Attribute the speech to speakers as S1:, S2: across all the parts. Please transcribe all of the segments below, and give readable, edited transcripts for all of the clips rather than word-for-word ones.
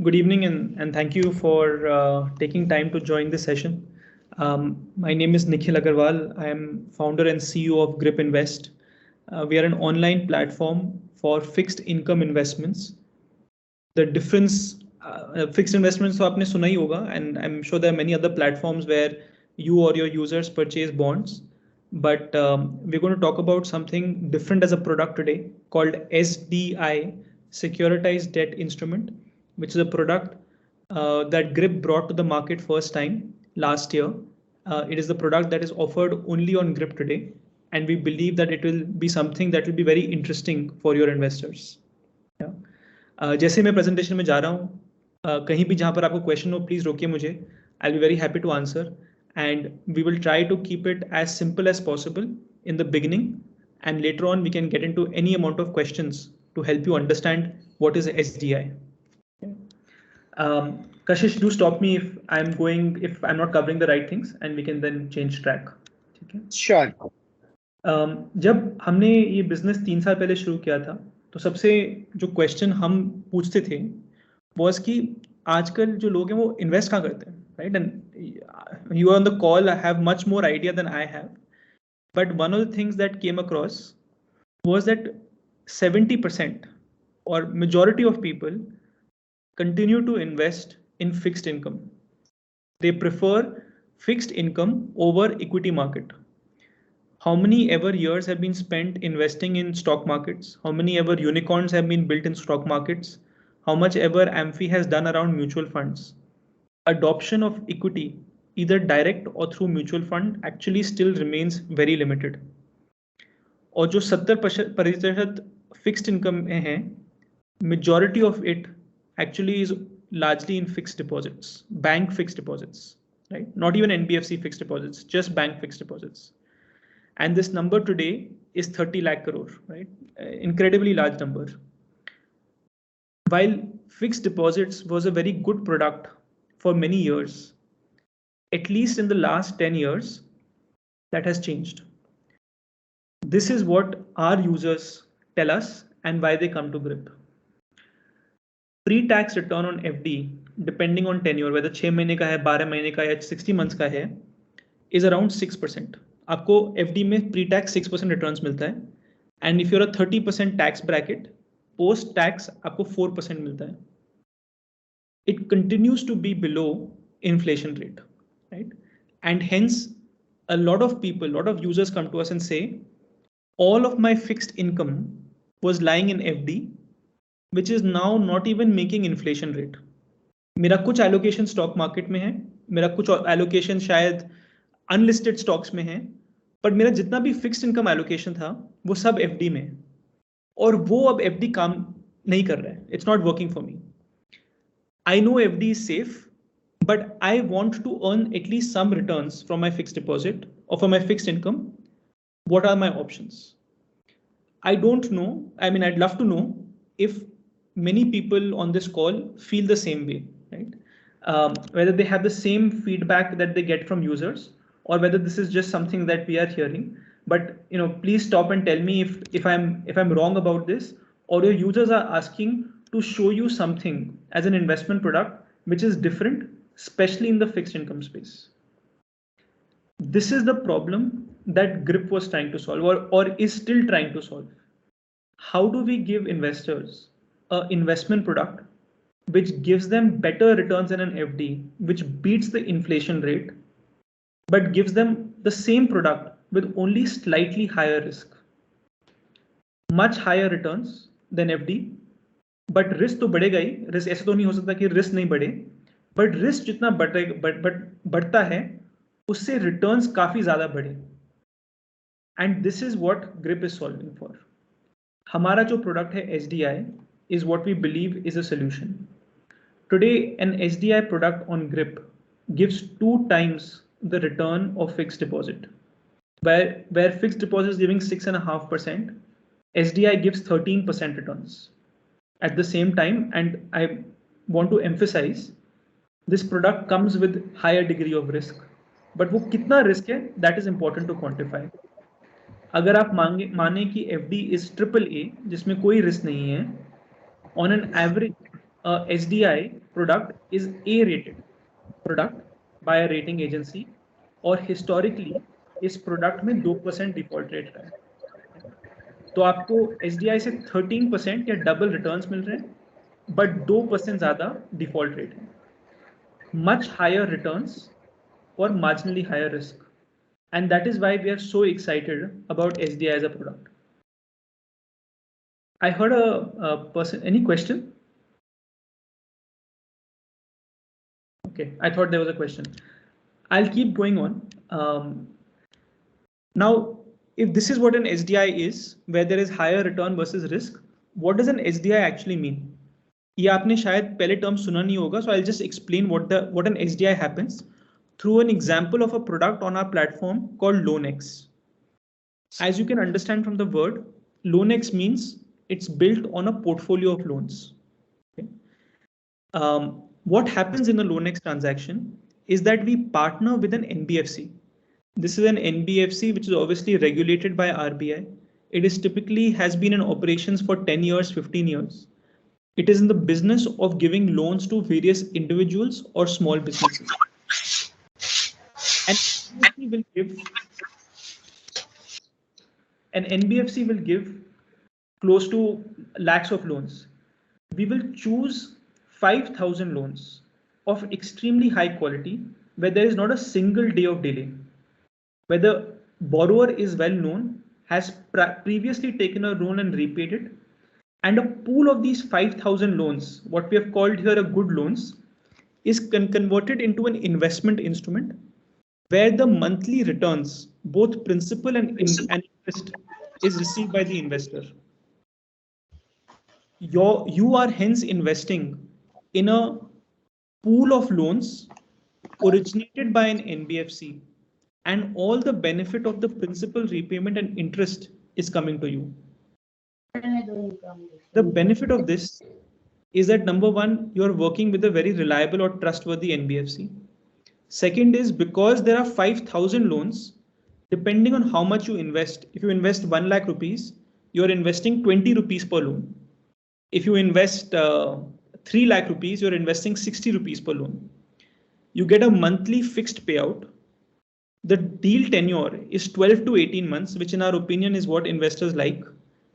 S1: Good evening, and thank you for taking time to join this session. My name is Nikhil Agarwal. I am founder and CEO of Grip Invest. We are an online platform for fixed income investments. The difference, fixed investments तो आपने सुना ही होगा, and I'm sure there are many other platforms where you or your users purchase bonds. But we're going to talk about something different as a product today called SDI, Securitized Debt Instrument, which is a product that Grip brought to the market first time last year. It is the product that is offered only on Grip today, and we believe that it will be something that will be very interesting for your investors. Yeah. जैसे मैं presentation में जा रहा हूँ, कहीं भी जहाँ पर आपको क्वेश्चन हो प्लीज़ रोकिए मुझे. I will be very happy to answer, and we will try to keep it as simple as possible in the beginning, and later on we can get into any amount of questions to help you understand what is SDI. Kashish, do stop me if I'm not covering the right things, and we can then change track.
S2: Sure.
S1: जब हमने ये business 3 साल पहले शुरू किया था, तो सबसे जो क्वेश्चन हम पूछते थे was कि आजकल जो लोग हैं वो इन्वेस्ट कहाँ करते हैं, right? And you on the call have much more idea than I have, but one of the things that came across was that 70% or majority of people continue to invest in fixed income. They prefer fixed income over equity market. How many ever years have been spent investing in stock markets? How many ever unicorns have been built in stock markets? How much ever Amphi has done around mutual funds? Adoption of equity, either direct or through mutual fund, actually still remains very limited. और जो 70% fixed income में है, majority of it actually is largely in fixed deposits, bank fixed deposits, right? Not even NBFC fixed deposits, just bank fixed deposits. And this number today is 30 lakh crore, right? Incredibly large number. While fixed deposits was a very good product for many years, at least in the last 10 years, that has changed. This is what our users tell us and why they come to Grip. Pre-tax return on FD, depending on tenure, whether 6 महीने का है, 12 महीने का है, 60 months का है, is around 6%. आपको FD में pre-tax 6% returns मिलता है, and if you're a 30% tax bracket, post-tax आपको 4% मिलता है. It continues to be below inflation rate, right? And hence, a lot of people, a lot of users come to us and say, all of my fixed income was lying in FD, which is now not even making inflation rate. मेरा कुछ allocation stock market में है, मेरा कुछ allocation शायद unlisted stocks में है, पर मेरा जितना भी fixed income allocation था, वो सब FD में है, और वो अब FD काम नहीं कर रहा है. It's not working for me. I know FD is safe, but I want to earn at least some returns from my fixed deposit or from my fixed income. What are my options? I don't know. I mean, I'd love to know if many people on this call feel the same way, right? Whether they have the same feedback that they get from users, or whether this is just something that we are hearing. But please stop and tell me if I'm wrong about this, or your users are asking to show you something as an investment product which is different, especially in the fixed income space. This is the problem that Grip was trying to solve, or is still trying to solve. How do we give investors an investment product which gives them better returns than an FD, which beats the inflation rate, but gives them the same product with only slightly higher risk? Much higher returns than FD, but risk तो बढ़ेगा ही. Risk ऐसे तो नहीं हो सकता कि risk नहीं बढ़े, बट रिस्क जितना बढ़ता है उससे रिटर्न्स काफी ज्यादा बढ़े. And this is what grip is solving for. हमारा जो प्रोडक्ट है SDI is what we believe is a solution. Today, an SDI product on Grip gives 2 times the return of fixed deposit. Where fixed deposit is giving 6.5%, SDI gives 13% returns. At the same time, and I want to emphasize, this product comes with higher degree of risk. But वो कितना risk है, that is important to quantify. अगर आप माने कि FD is AAA, जिसमें कोई risk नहीं है, on an average, SDI product is A rated product by a rating agency और historically इस product में 2% default rate है, तो आपको SDI से 13% या डबल रिटर्न्स मिल रहे हैं, बट 2% ज़्यादा डिफॉल्ट रेट है. Much higher returns or marginally higher risk, and that is why we are so excited about SDI as a product. I heard a person. Any question? Okay, I thought there was a question. I'll keep going on. Now, if this is what an SDI is, where there is higher return versus risk, what does an SDI actually mean? ये आपने शायद पहले term सुना नहीं होगा, so I'll just explain what an SDI happens through an example of a product on our platform called LoanX. As you can understand from the word, LoanX means it's built on a portfolio of loans. Okay? What happens in a LoanX transaction is that we partner with an NBFC. This is an NBFC which is obviously regulated by RBI. It is typically has been in operations for 10 years, 15 years. It is in the business of giving loans to various individuals or small businesses. An NBFC will give close to lakhs of loans. We will choose 5,000 loans of extremely high quality where there is not a single day of delay, where the borrower is well known, has previously taken a loan and repaid it, and a pool of these 5,000 loans, what we have called here a good loans, is converted into an investment instrument where the monthly returns, both principal and interest, is received by the investor. You are hence investing in a pool of loans originated by an NBFC, and all the benefit of the principal repayment and interest is coming to you. The benefit of this is that number one, you are working with a very reliable or trustworthy NBFC. Second is because there are 5,000 loans, depending on how much you invest. If you invest 1 lakh rupees, you're investing 20 rupees per loan. If you invest 3 lakh rupees, you're investing 60 rupees per loan. You get a monthly fixed payout. The deal tenure is 12 to 18 months, which in our opinion is what investors like.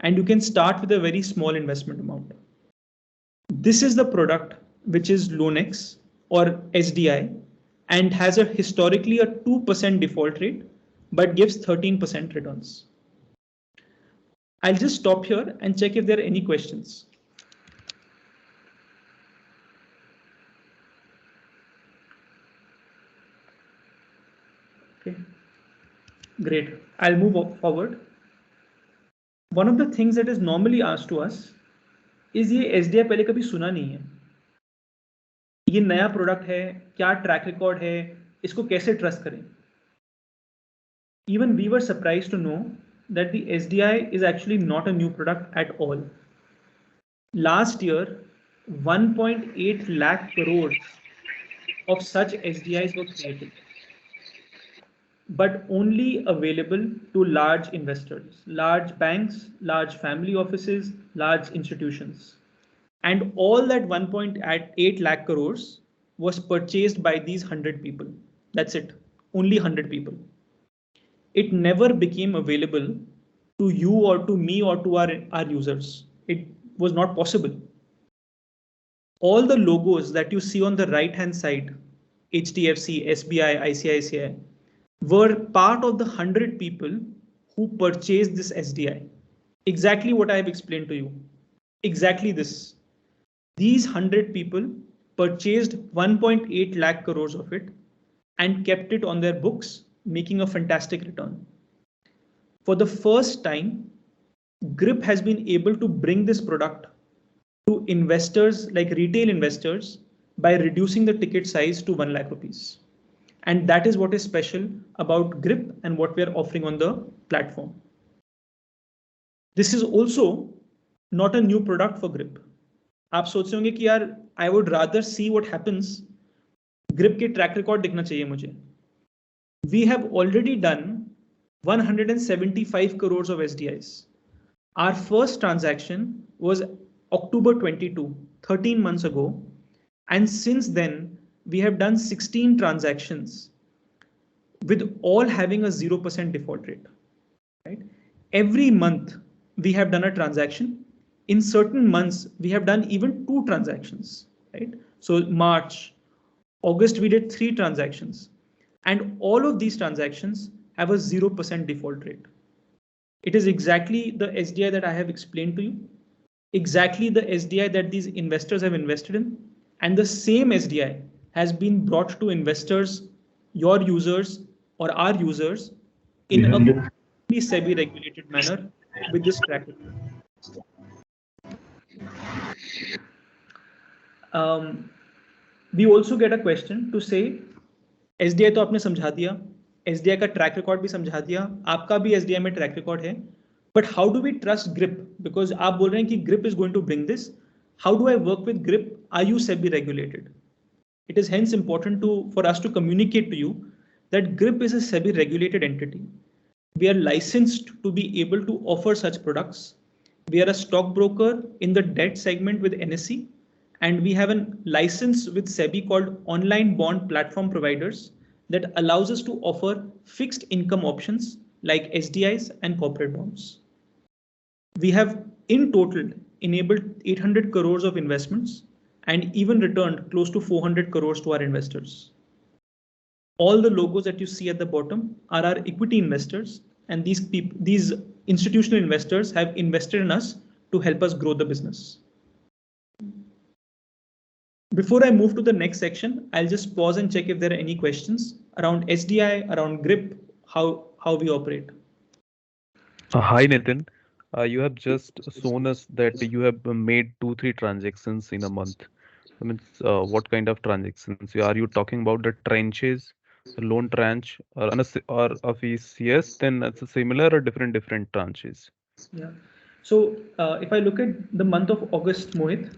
S1: And you can start with a very small investment amount. This is the product which is LoanX or SDI and has a historically a 2% default rate, but gives 13% returns. I'll just stop here and check if there are any questions. Okay, great. I'll move forward. One of the things that is normally asked to us is ये SDI पहले कभी सुना नहीं है, ये नया product है, क्या ट्रैक रिकॉर्ड है, इसको कैसे ट्रस्ट करें? Even we were surprised to know that the SDI is actually not a new product at all. Last year, 1.8 lakh crores of such SDIs were created, but only available to large investors, large banks, large family offices, large institutions. And all that 1.8 lakh crores was purchased by these 100 people. That's it, only 100 people. It never became available to you or to me or to our users. It was not possible. All the logos that you see on the right-hand side, HDFC, SBI, ICICI, were part of the 100 people who purchased this SDI. Exactly what I have explained to you. Exactly this. These 100 people purchased 1.8 lakh crores of it and kept it on their books, making a fantastic return. For the first time, Grip has been able to bring this product to investors like retail investors by reducing the ticket size to 1 lakh rupees. And that is what is special about Grip and what we are offering on the platform. This is also not a new product for Grip. आप सोच रहे होंगे कि यार I would rather see what happens. Grip के track record दिखना चाहिए मुझे. We have already done 175 crores of SDIs. Our first transaction was October 22, 13 months ago, And since then, we have done 16 transactions with all having a 0% default rate, right? Every month we have done a transaction. In certain months, we have done even 2 transactions, right? So March, August, we did 3 transactions. And all of these transactions have a 0% default rate. It is exactly the SDI that I have explained to you, exactly the SDI that these investors have invested in, and the same SDI has been brought to investors, your users or our users, in a SEBI regulated manner with this track record. We also get a question to say, SDI तो आपने समझा दिया, SDI का track record भी समझा दिया, आपका भी SDI में ट्रैक रिकॉर्ड है, but how do we trust GRIP? Because आप बोल रहे हैं कि GRIP is going to bring this. How do I work with GRIP? Are you SEBI regulated? It is hence important for us to communicate to you that GRIP is a SEBI regulated entity. We are licensed to be able to offer such products. We are a stockbroker in the debt segment with NSE, and we have a license with SEBI called Online Bond Platform Providers that allows us to offer fixed income options like SDIs and corporate bonds. We have in total enabled 800 crores of investments and even returned close to 400 crores to our investors. All the logos that you see at the bottom are our equity investors, and these institutional investors have invested in us to help us grow the business. Before I move to the next section, I'll just pause and check if there are any questions around SDI, around GRIP, how we operate.
S2: Hi, Nitin. You have just shown us that you have made 2-3 transactions in a month. I mean, what kind of transactions? Are you talking about the tranches, the loan tranche, or a VCS? Then it's a similar or different tranches?
S1: Yeah. So if I look at the month of August, Mohit,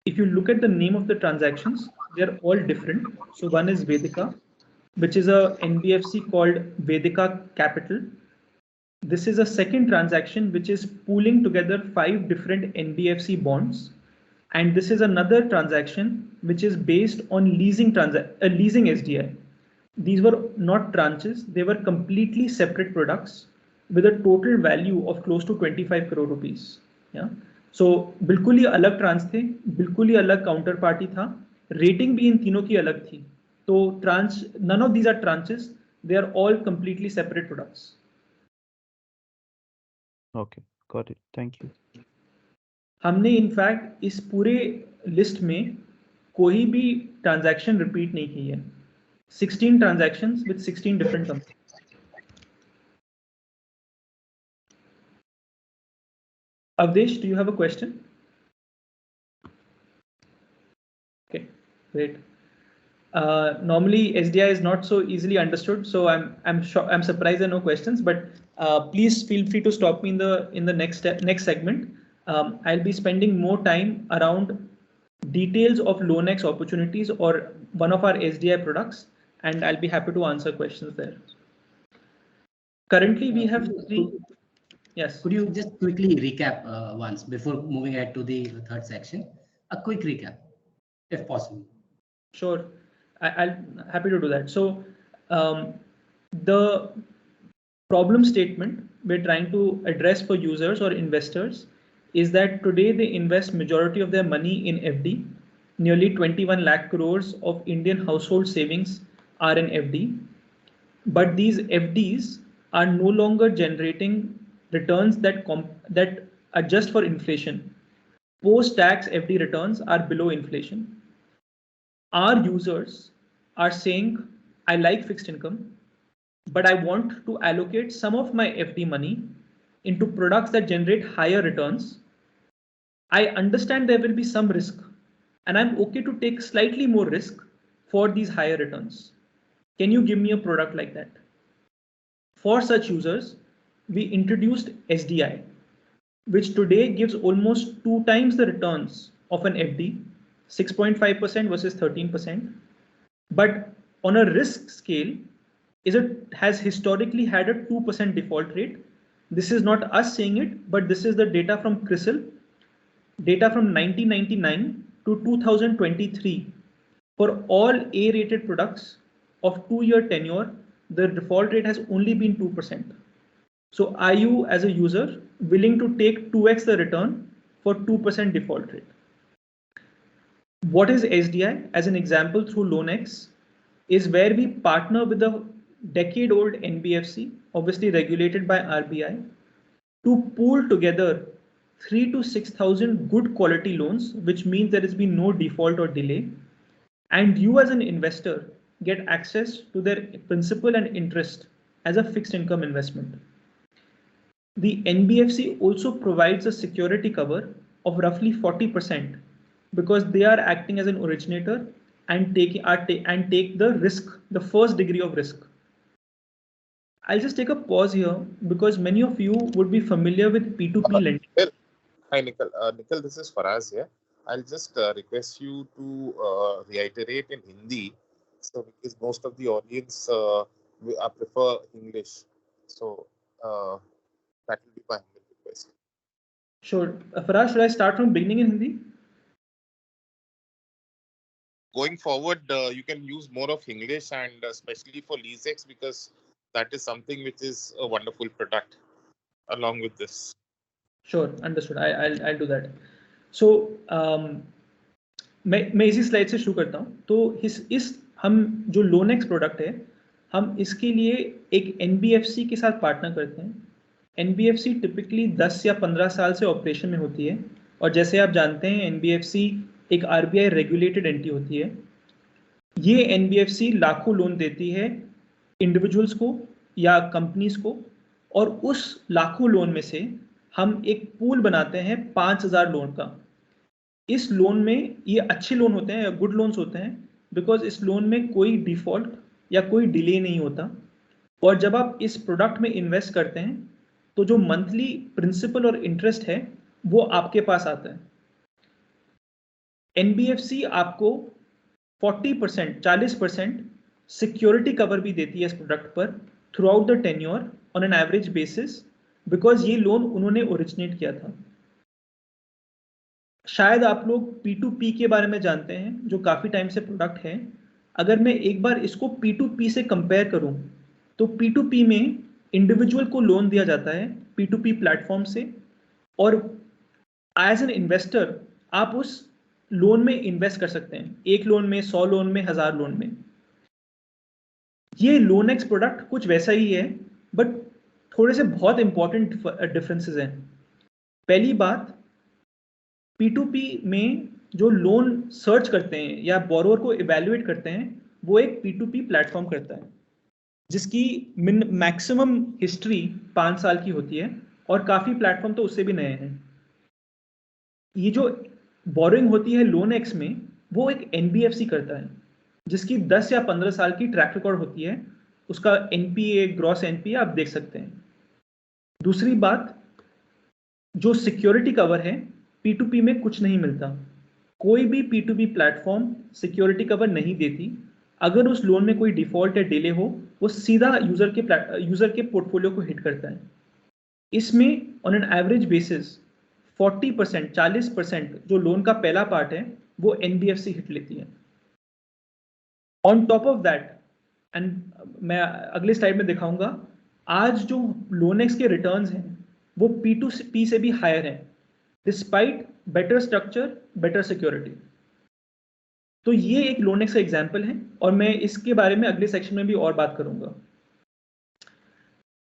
S1: if you look at the name of the transactions, they're all different. So one is Vedika, which is a NBFC called Vedika Capital. This is a second transaction which is pooling together 5 different NBFC bonds. And this is another transaction which is based on leasing SDI. These were not tranches, they were completely separate products with a total value of close to 25 crore rupees. Yeah. So बिल्कुल ही अलग trans थे, बिल्कुल ही अलग counter party था, rating भी इन तीनों की अलग थी. तो trans, none of these are tranches, they are all completely separate products.
S2: Okay, got it. Thank you.
S1: हमने इनफैक्ट इस पूरे लिस्ट में कोई भी ट्रांजैक्शन रिपीट नहीं की है. 16 transactions with 16 different companies. Avdesh, do you have a question? Okay, great. Normally SDI is not so easily understood, so I'm surprised there are no questions. But please feel free to stop me in the next segment. I'll be spending more time around details of LoanX opportunities or one of our SDI products, and I'll be happy to answer questions there. Currently, we have 3. Yes.
S3: Could you just quickly recap once before moving ahead to the third section? A quick recap, if possible.
S1: Sure, I'll happy to do that. So the problem statement we're trying to address for users or investors is that today they invest majority of their money in FD. Nearly 21 lakh crores of Indian household savings are in FD, but these FDs are no longer generating returns that adjust for inflation. Post-tax FD returns are below inflation. Our users are saying, I like fixed income, but I want to allocate some of my FD money into products that generate higher returns. I understand there will be some risk, and I'm okay to take slightly more risk for these higher returns. Can you give me a product like that? For such users, we introduced SDI, which today gives almost 2 times the returns of an FD, 6.5% versus 13%. But on a risk scale, has historically had a 2% default rate. This is not us saying it, but this is the data from CRISIL, data from 1999 to 2023, for all A-rated products of 2-year tenure, the default rate has only been 2%. So are you as a user willing to take 2x the return for 2% default rate? What is SDI? As an example, through LoanX is where we partner with a decade-old NBFC, obviously regulated by RBI, to pool together 3,000 to 6,000 good quality loans, which means there has been no default or delay. And you as an investor get access to their principal and interest as a fixed income investment. The NBFC also provides a security cover of roughly 40% because they are acting as an originator and take the risk, the first degree of risk. I'll just take a pause here because many of you would be familiar with P2P lending.
S4: Hi, Nikhil. Nikhil, this is Faraz here. I'll just request you to reiterate in Hindi, so because most of the audience prefer English, so that will be my request.
S1: Sure. Faraz, should I start from beginning in Hindi?
S4: Going forward, you can use more of English, and especially for LeaseX, because that is something which is a wonderful product along with this.
S1: Sure, understood. I'll do that. So मैं इसी slide से शुरू करता हूँ. तो हम जो LoanX product है, हम इसके लिए एक NBFC के साथ पार्टनर करते हैं. NBFC टिपिकली 10 या 15 साल से ऑपरेशन में होती है, और जैसे आप जानते हैं NBFC एक RBI रेगुलेटेड एंटिटी होती है. ये NBFC लाखों लोन देती है इंडिविजुअल्स को या कंपनीज को, और उस लाखों लोन में से हम एक पूल बनाते हैं 5,000 लोन का. इस लोन में ये अच्छे लोन होते हैं, गुड लोन्स होते हैं, बिकॉज इस लोन में कोई डिफॉल्ट या कोई डिले नहीं होता. और जब आप इस प्रोडक्ट में इन्वेस्ट करते हैं तो जो मंथली प्रिंसिपल और इंटरेस्ट है वो आपके पास आता है. NBFC आपको 40% सिक्योरिटी कवर भी देती है इस प्रोडक्ट पर through out the tenure on an average basis, because ये लोन उन्होंने ओरिजिनेट किया था. शायद आप लोग P2P के बारे में जानते हैं, जो काफी टाइम से प्रोडक्ट है. अगर मैं एक बार इसको P2P से कंपेयर करूं तो P2P में इंडिविजुअल को लोन दिया जाता है P2P प्लेटफॉर्म से, और एज एन इन्वेस्टर आप उस लोन में इन्वेस्ट कर सकते हैं, 1 लोन में, 100 लोन में, 1000 लोन में. ये LoanX प्रोडक्ट कुछ वैसा ही है, बट थोड़े से बहुत इंपॉर्टेंट डिफरेंसेस हैं. पहली बात, P2P में जो लोन सर्च करते हैं या बोरोवर को इवैल्यूएट करते हैं, वो एक P2P प्लेटफॉर्म करता है जिसकी मैक्सिमम हिस्ट्री 5 साल की होती है, और काफ़ी प्लेटफॉर्म तो उससे भी नए हैं. ये जो बोरोइंग होती है LoanX में, वो एक NBFC करता है जिसकी 10 या 15 साल की ट्रैक रिकॉर्ड होती है. उसका NPA, ग्रॉस NPA आप देख सकते हैं. दूसरी बात, जो सिक्योरिटी कवर है P2P में कुछ नहीं मिलता. कोई भी P2P प्लेटफॉर्म सिक्योरिटी कवर नहीं देती. अगर उस लोन में कोई डिफॉल्ट या डिले हो, वो सीधा यूजर के पोर्टफोलियो को हिट करता है. इसमें ऑन एन एवरेज बेसिस 40% जो लोन का पहला पार्ट है वो NBFC हिट लेती है. On top of that, and मैं अगले स्लाइड में दिखाऊंगा, आज जो LoanX के रिटर्न्स हैं वो P2P से भी हायर हैं, despite better structure, better security. तो ये एक LoanX का एग्जाम्पल है, और मैं इसके बारे में अगले सेक्शन में भी और बात करूंगा.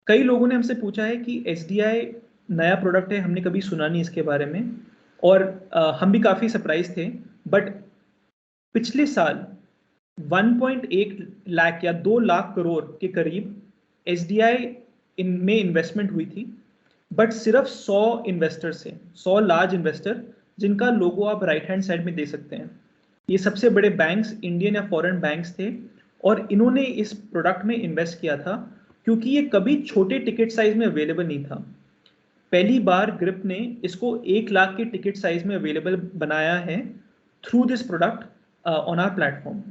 S1: कई लोगों ने हमसे पूछा है कि SDI नया प्रोडक्ट है, हमने कभी सुना नहीं इसके बारे में, और हम भी काफ़ी सरप्राइज थे. बट पिछले साल 1.1 लाख या 2 लाख करोड़ के करीब SDI में इन्वेस्टमेंट हुई थी, बट सिर्फ 100 इन्वेस्टर से, 100 लार्ज इन्वेस्टर, जिनका लोगो आप राइट हैंड साइड में दे सकते हैं. ये सबसे बड़े बैंक्स, इंडियन या फॉरेन बैंक्स थे, और इन्होंने इस प्रोडक्ट में इन्वेस्ट किया था क्योंकि ये कभी छोटे टिकट साइज में अवेलेबल नहीं था. पहली बार ग्रिप ने इसको 1 लाख के टिकट साइज में अवेलेबल बनाया है through this product on our platform,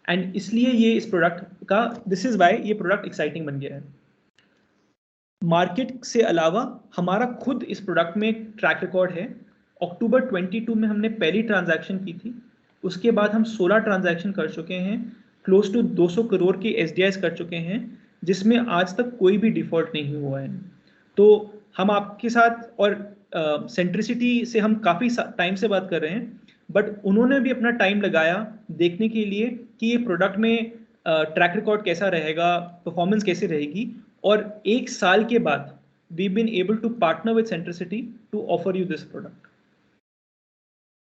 S1: and इसलिए ये इस प्रोडक्ट का, दिस इज वाई ये प्रोडक्ट एक्साइटिंग बन गया है. मार्केट से अलावा हमारा खुद इस प्रोडक्ट में ट्रैक रिकॉर्ड है. अक्टूबर 22 में हमने पहली ट्रांजैक्शन की थी, उसके बाद हम 16 ट्रांजैक्शन कर चुके हैं, क्लोज टू 200 करोड़ की SDIs कर चुके हैं, जिसमें आज तक कोई भी डिफॉल्ट नहीं हुआ है। तो हम आपके साथ और सेंट्रिसिटी से हम काफ़ी टाइम से बात कर रहे हैं, बट उन्होंने भी अपना टाइम लगाया देखने के लिए कि ये प्रोडक्ट में ट्रैक रिकॉर्ड कैसा रहेगा, परफॉर्मेंस कैसे रहेगी, और 1 साल के बाद we've been able to partner with Centricity to offer you this product.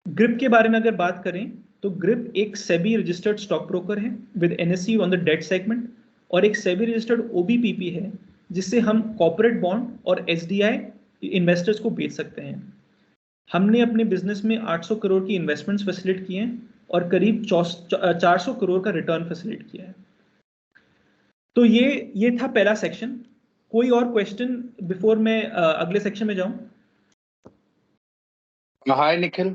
S1: Grip के बारे में अगर बात करें तो ग्रिप एक सेबी रजिस्टर्ड स्टॉक ब्रोकर है with NSE on the debt segment, और एक सेबी रजिस्टर्ड OBPP है जिससे हम कॉर्पोरेट बॉन्ड और SDI इन्वेस्टर्स को बेच सकते हैं। हमने अपने बिजनेस में 800 करोड़ की इन्वेस्टमेंट्स फैसिलिटेट किए हैं और करीब 400 करोड़ का रिटर्न फैसिलिटेट किया है। तो ये था पहला सेक्शन। कोई और क्वेश्चन बिफोर मैं अगले सेक्शन में जाऊं?
S5: Hi, Nikhil.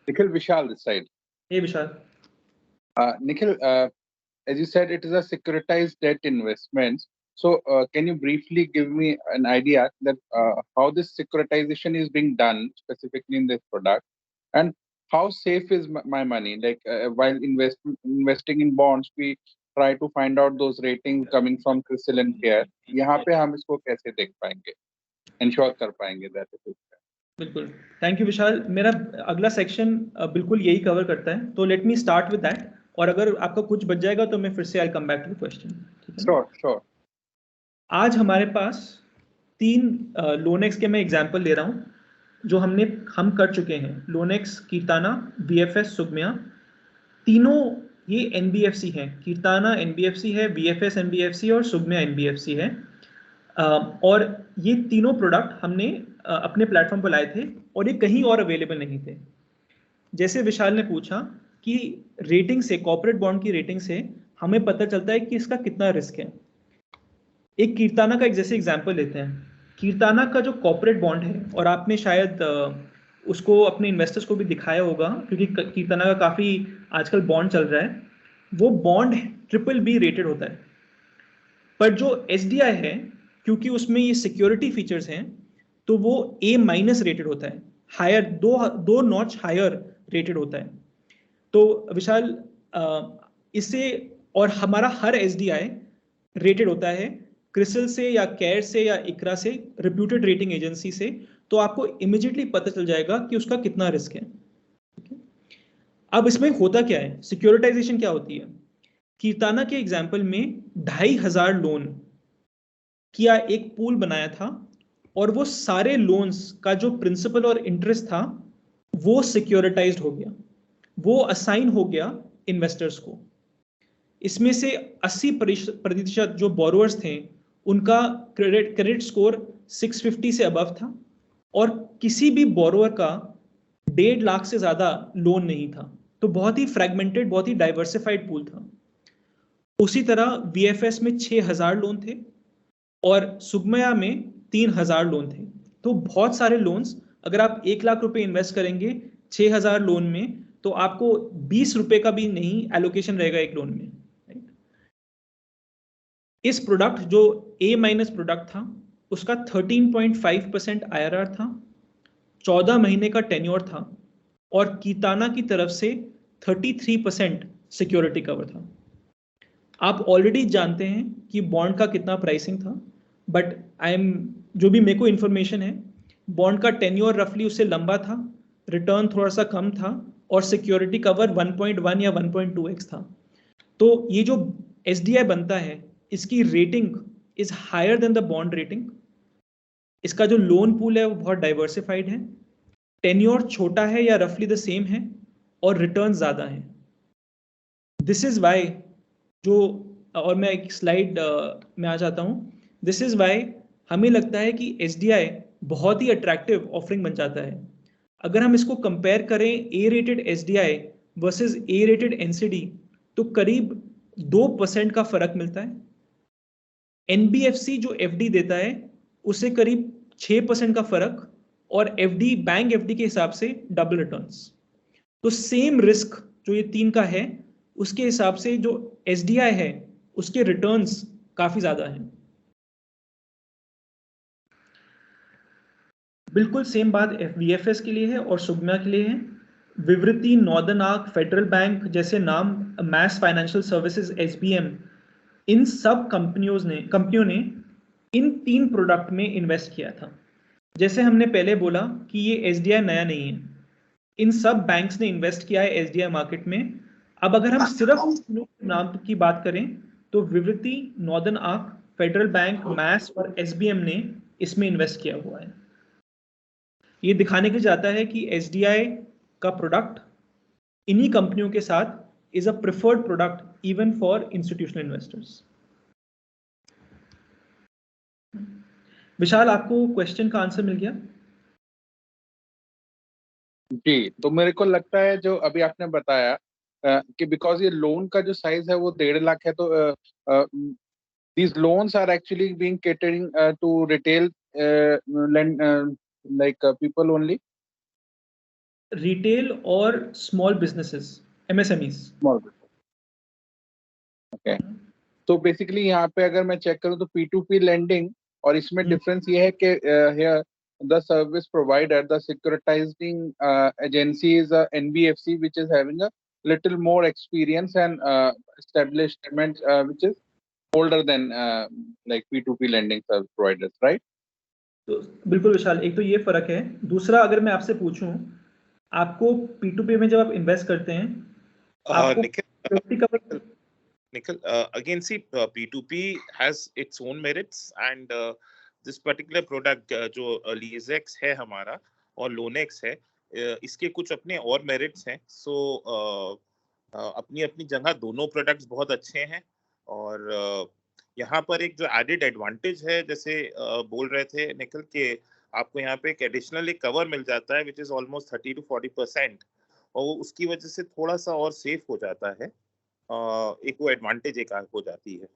S5: Nikhil, Vishal this side.
S1: Hey, Vishal.
S5: Nikhil, as you said, it is a securitized debt investment. So, can you briefly give me an idea that how this securitization is being done specifically in this product, and how safe is my money? Like while investing in bonds, we try to find out those ratings coming from CRISIL and CARE. यहाँ पे हम इसको कैसे देख पाएंगे, ensure कर पाएंगे that it is?
S1: बिल्कुल, थैंक यू विशाल। मेरा अगला सेक्शन बिल्कुल यही कवर करता है, तो let me start with that, और अगर आपका कुछ बच जाएगा तो मैं फिर से I come back to the question.
S5: Sure.
S1: आज हमारे पास 3 लोनेक्स के मैं एग्जांपल ले रहा हूं जो हम कर चुके हैं। लोनेक्स, कीर्ताना, VFS, सुगम्या, तीनों ये NBFC हैं। कीर्ताना NBFC है, VFS NBFC और सुगम्या NBFC है। और ये तीनों प्रोडक्ट हमने अपने प्लेटफॉर्म पर लाए थे और ये कहीं और अवेलेबल नहीं थे। जैसे विशाल ने पूछा कि रेटिंग से, कॉर्पोरेट बॉन्ड की रेटिंग से हमें पता चलता है कि इसका कितना रिस्क है। एक कीर्ताना का एक जैसे एग्जांपल लेते हैं। कीर्ताना का जो कॉर्पोरेट बॉन्ड है, और आपने शायद उसको अपने इन्वेस्टर्स को भी दिखाया होगा क्योंकि कीर्ताना का काफ़ी आजकल बॉन्ड चल रहा है, वो बॉन्ड BBB रेटेड होता है। पर जो SDI है, क्योंकि उसमें ये सिक्योरिटी फीचर्स हैं, तो वो A- रेटेड होता है, हायर, दो नॉच हायर रेटेड होता है। तो विशाल, इससे और हमारा हर SDI रेटेड होता है क्रिसिल से या केयर से या इकरा से, रिप्यूटेड रेटिंग एजेंसी से, तो आपको इमीडिएटली पता चल जाएगा कि उसका कितना रिस्क है। अब इसमें होता क्या है, सिक्योरिटाइजेशन क्या होती है? कीर्ताना के एग्जाम्पल में 2500 लोन किया एक पूल बनाया था, और वो सारे लोन्स का जो प्रिंसिपल और इंटरेस्ट था वो सिक्योरिटाइज्ड हो गया, वो असाइन हो गया इन्वेस्टर्स को। इसमें से 80% जो बोरोअर्स थे उनका क्रेडिट स्कोर 650 से अबव था, और किसी भी बोरोअर का 1.5 लाख से ज्यादा लोन नहीं था। तो बहुत ही फ्रैगमेंटेड, बहुत ही डाइवर्सिफाइड पूल था। उसी तरह VFS में 6000 लोन थे और सुगम्या में 3000 लोन थे। तो बहुत सारे लोन्स, अगर आप 1 लाख रुपए इन्वेस्ट करेंगे 6000 लोन में, तो आपको 20 रुपए का भी नहीं एलोकेशन रहेगा एक लोन में। इस प्रोडक्ट जो A- प्रोडक्ट था, उसका 13.5% IRR था, 14 महीने का टेन्योर था, और कीर्ताना की तरफ से 33% सिक्योरिटी कवर था। आप ऑलरेडी जानते हैं कि बॉन्ड का कितना प्राइसिंग था, बट जो भी मेरे को इन्फॉर्मेशन है, बॉन्ड का टेन्योर रफली उससे लंबा था, रिटर्न थोड़ा सा कम था, और सिक्योरिटी कवर 1.1 या 1.2x था। तो ये जो SDI बनता है, इसकी rating is higher than the bond rating. इसका जो लोन पूल है वो बहुत डाइवर्सिफाइड है, टेन्योर छोटा है या रफली द सेम है, और रिटर्न ज्यादा है। दिस इज वाई और मैं एक स्लाइड में आ जाता हूं। दिस इज वाई हमें लगता है कि SDI बहुत ही अट्रैक्टिव ऑफरिंग बन जाता है। अगर हम इसको कंपेयर करें A rated SDI versus A rated NCD, तो करीब 2% का फर्क मिलता है। NBFC जो FD देता है उसे करीब 6% का फर्क, और FD, बैंक FD के हिसाब से डबल रिटर्न्स। तो सेम रिस्क जो ये 3 का है, उसके हिसाब से जो SDI है उसके रिटर्न्स काफी ज्यादा हैं। बिल्कुल सेम बात VFS के लिए है और सुगमा के लिए है। विवृति, नॉर्दर्न आर्क, फेडरल बैंक जैसे नाम, मैस फाइनेंशियल सर्विसेज, SBM, इन सब कंपनियों ने इन 3 प्रोडक्ट में इन्वेस्ट किया था। जैसे हमने पहले बोला कि ये SDI नया नहीं है, इन सब बैंक्स ने इन्वेस्ट किया है SDI मार्केट में। अब अगर हम सिर्फ नाम की बात करें तो विवृति, नॉर्दर्न आर्क, फेडरल बैंक, मैस और SBM ने इसमें इन्वेस्ट किया हुआ है। ये दिखाने के लिए जाता है कि SDI का प्रोडक्ट इन्हीं कंपनियों के साथ is a preferred product even for institutional investors. Vishal, आपको क्वेश्चन का आंसर मिल गया?
S5: जी, तो मेरे को लगता है जो अभी आपने बताया कि बिकॉज ये लोन का जो साइज है वो 1.5 लाख है, तो these loans are actually being catering to retail people only.
S1: Retail और small businesses, MSMEs.
S5: Small business. Okay. तो बेसिकली यहाँ पे अगर मैं चेक करूँ तो P2P lending, और इसमें डिफरेंस ये है कि here the service provider, the securitizing agency is a NBFC which is having a little more experience and establishment which is older than like P2P lending service providers, right?
S1: तो बिल्कुल विशाल, एक तो ये फर्क है। दूसरा, अगर मैं आपसे पूछूं, आपको P2P में जब आप इन्वेस्ट करते हैं,
S4: Nikhil, again, see, P2P has its own merits, and this particular product जो Leasex है हमारा और Loanex है, इसके कुछ अपने और merits हैं। So अपनी अपनी जगह दोनों प्रोडक्ट्स बहुत अच्छे हैं, और यहाँ पर एक जो एडेड एडवांटेज है, जैसे बोल रहे थे निखिल के, आपको यहाँ पे एक एडिशनल एक कवर मिल जाता है विच इज ऑलमोस्ट 30 to 40%, और वो उसकी वजह से थोड़ा सा और सेफ हो जाता है। एक वो एडवांटेज एक हो जाती है।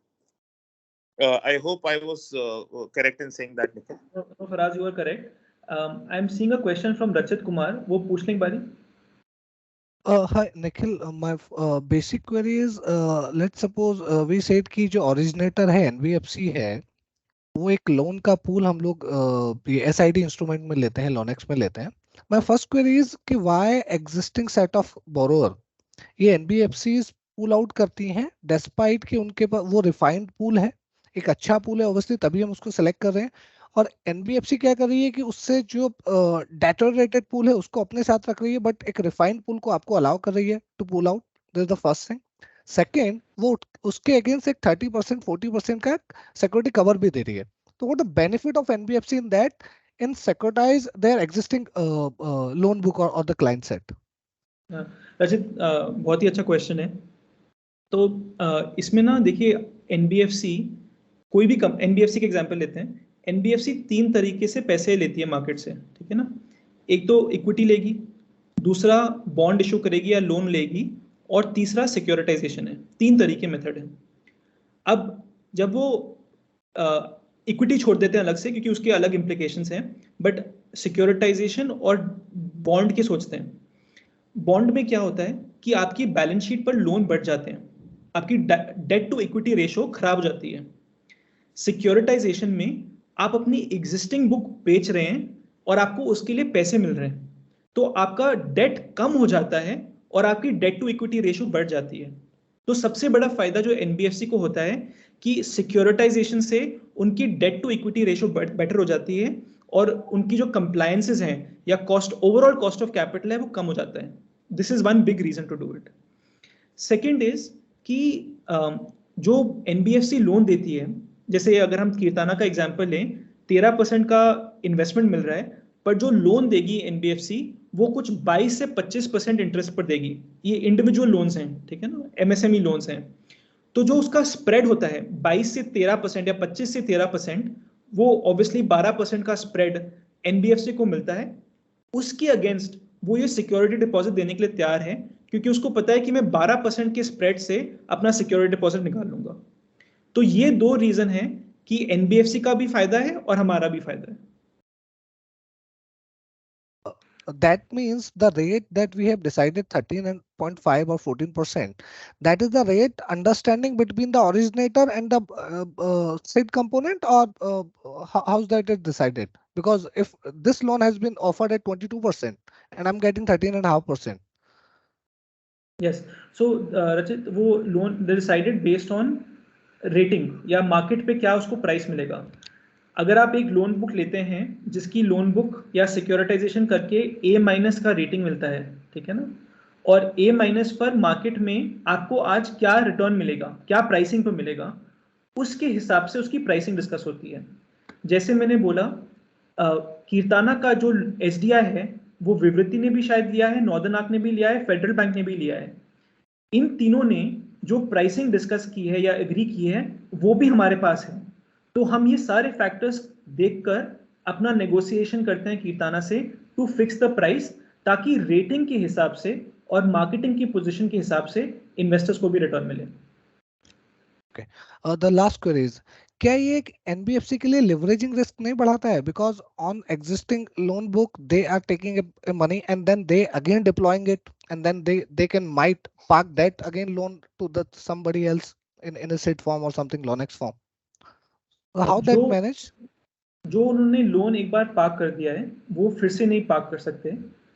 S4: I hope I was correct in saying that, Nikhil.
S1: No, Faraz, you are correct. I am seeing a question from Rachit Kumar. वो पूछ लें बारी।
S6: Hi Nikhil, my basic query is let's suppose we said कि जो originator है NBFC है, वो एक लोन का पूल हम लोग SID इंस्ट्रूमेंट में लेते हैं, लोनेक्स में लेते हैं। My first query is कि why existing set of borrower ये NBFCs पुल आउट करती हैं डेस्पाइट कि उनके पास वो रिफाइंड पूल है, एक अच्छा पूल है ऑब्वियसली, तभी हम उसको सेलेक्ट कर रहे हैं। और NBFC क्या कर रही है कि उससे जो डेटोरेटेड पूल है उसको अपने साथ रख रही है, बट एक रिफाइंड पूल को आपको अलाउ कर रही है to pull out. This is the first thing. Second, वो उसके अगेंस्ट एक 30% 40% का सिक्योरिटी कवर भी दे रही है। तो what the benefit of NBFC in that in securitise their existing loan book और द क्लाइंट सेट?
S1: रचित, बहुत ही अच्छा क्वेश्चन है। तो इसमें ना देखिए, NBFC कोई भी NBFC के एग्जांपल लेते हैं। NBFC 3 तरीके से पैसे लेती है मार्केट से, ठीक है ना। एक तो इक्विटी लेगी, दूसरा बॉन्ड इशू करेगी या लोन लेगी, और तीसरा सिक्योरिटाइजेशन है। 3 तरीके मेथड है। अब जब वो इक्विटी छोड़ देते हैं अलग से क्योंकि उसके अलग इम्प्लीकेशंस हैं, बट सिक्योरिटाइजेशन और बॉन्ड के सोचते हैं। बॉन्ड में क्या होता है कि आपकी बैलेंस शीट पर लोन बढ़ जाते हैं, आपकी डेट टू इक्विटी रेशो खराब हो जाती है। सिक्योरिटाइजेशन में आप अपनी एग्जिस्टिंग बुक बेच रहे हैं और आपको उसके लिए पैसे मिल रहे हैं, तो आपका डेट कम हो जाता है और आपकी डेट टू इक्विटी रेशो बढ़ जाती है। तो सबसे बड़ा फायदा जो NBFC को होता है कि सिक्योरिटाइजेशन से उनकी debt to equity ratio better हो जाती है और उनकी जो कंप्लायंसेस हैं या cost, overall cost of capital है, वो कम हो जाता है। This is one big reason to do it. Second is कि जो NBFC लोन देती है, जैसे अगर हम कीर्ताना का एग्जाम्पल लें, 13% का इन्वेस्टमेंट मिल रहा है, पर जो लोन देगी NBFC वो कुछ 22 से 25% इंटरेस्ट पर देगी। ये इंडिविजुअल लोन्स हैं, ठीक है ना, MSME लोन्स हैं। तो जो उसका स्प्रेड होता है 22 से 13% या 25 से 13%, वो ऑब्वियसली 12% का स्प्रेड NBFC को मिलता है। उसके अगेंस्ट वो ये सिक्योरिटी डिपॉजिट देने के लिए तैयार है, क्योंकि उसको पता है कि मैं 12% के स्प्रेड से अपना सिक्योरिटी डिपॉजिट निकाल लूंगा। तो ये 2 रीजन है कि NBFC का भी फायदा है और हमारा भी फायदा है।
S6: That means the rate that we have decided 13.5 or 14%, that is the rate understanding between the originator and the SID component, or how's that is decided? Because if this loan has been offered at 22% and I'm getting 13.5%.
S1: Yes. So रचित वो loan they decided based on rating या market पे क्या उसको price मिलेगा. अगर आप एक लोन बुक लेते हैं जिसकी लोन बुक या सिक्योरिटाइजेशन करके A- का रेटिंग मिलता है, ठीक है ना, और A- पर मार्केट में आपको आज क्या रिटर्न मिलेगा, क्या प्राइसिंग पे मिलेगा, उसके हिसाब से उसकी प्राइसिंग डिस्कस होती है. जैसे मैंने बोला कीर्ताना का जो SDI है वो विवृति ने भी शायद लिया है, नॉर्दर्न आर्क ने भी लिया है, फेडरल बैंक ने भी लिया है. इन तीनों ने जो प्राइसिंग डिस्कस की है या एग्री की है वो भी हमारे पास है. तो हम ये सारे फैक्टर्स देखकर अपना नेगोशिएशन करते हैं कीर्ताना से टू फिक्स द प्राइस, ताकि रेटिंग के हिसाब से और मार्केटिंग की पोजीशन के हिसाब से इन्वेस्टर्स को भी रिटर्न मिले.
S6: The last query is, क्या ये एक NBFC के लिए leveraging risk नहीं बढ़ाता है? Because on existing loan book they are taking a money and then they again deploying it and then they can might park that again loan to the somebody else in a SID form or something, Lonex form. So how that manage?
S1: जो उन्होंने loan एक बार park कर दिया है वो फिर से नहीं पार्क कर सकते,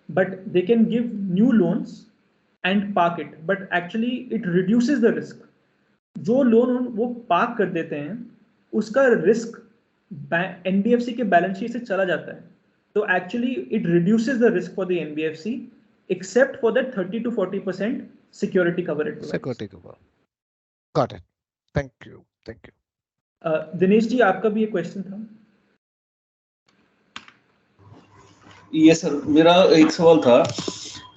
S1: but they can give new loans and park it, but actually it reduces the risk. जो लोन वो पार्क कर देते हैं उसका रिस्क NBFC के बैलेंस शीट से चला जाता है. तो actually it reduces the risk for the NBFC except for that 30 to 40% security cover it provides.
S6: Security cover. Got it. Thank you. Thank you.
S1: Dinesh ji आपका भी एक क्वेश्चन था.
S7: ये सर मेरा एक सवाल था,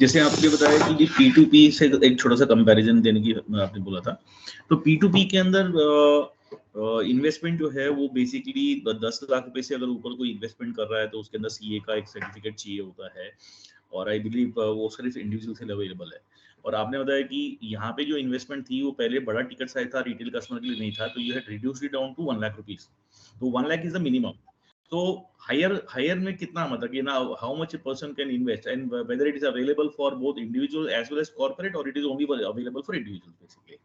S7: जैसे आपने बताया कि P2P से एक छोटा सा कंपैरिजन देने की आपने बोला था, तो P2P के अंदर इन्वेस्टमेंट जो है वो बेसिकली 10 लाख रुपए से अगर ऊपर कोई इन्वेस्टमेंट कर रहा है तो उसके अंदर CA का एक सर्टिफिकेट चाहिए होता है, और आई बिलीव वो सिर्फ इंडिविजुअल से अवेलेबल है. और आपने बताया कि यहाँ पे जो इन्वेस्टमेंट थी वो पहले बड़ा टिकट साइज था, रिटेल कस्टमर के लिए नहीं था, तो you had reduced it down to 1 lakh rupees. तो 1 लाख इज द मिनिमम. तो हायर में कितना, मतलब कि ना how much a person can invest and whether it is available for both individual as well as corporate, और it is only available for individual basically.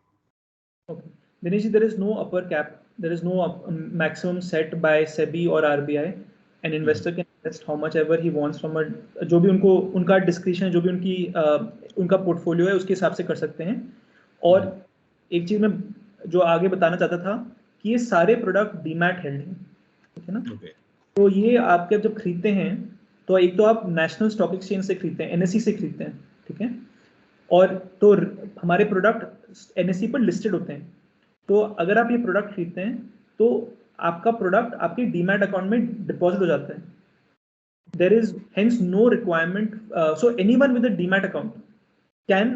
S1: Okay. Dinesh ji, there is no upper cap. There is no maximum set by SEBI or RBI. An investor can invest how much ever he wants from a, जो भी उनको उनका description है, जो भी उनकी उनका portfolio है उसके हिसाब से कर सकते हैं. और एक चीज मैं जो आगे बताना चाहता था कि ये सारे प्रोडक्ट डीमैट हेल्ड हैं, ठीक है ना.
S7: Okay.
S1: तो ये आपके जब खरीदते हैं तो एक तो आप नेशनल स्टॉक एक्सचेंज से खरीदते हैं, NSE से खरीदते हैं, ठीक है. और तो हमारे प्रोडक्ट NSE पर लिस्टेड होते हैं. तो अगर आप ये प्रोडक्ट खरीदते हैं तो आपका प्रोडक्ट आपके डीमैट अकाउंट में डिपॉजिट हो जाता है. There is hence no requirement, so anyone with a demat account can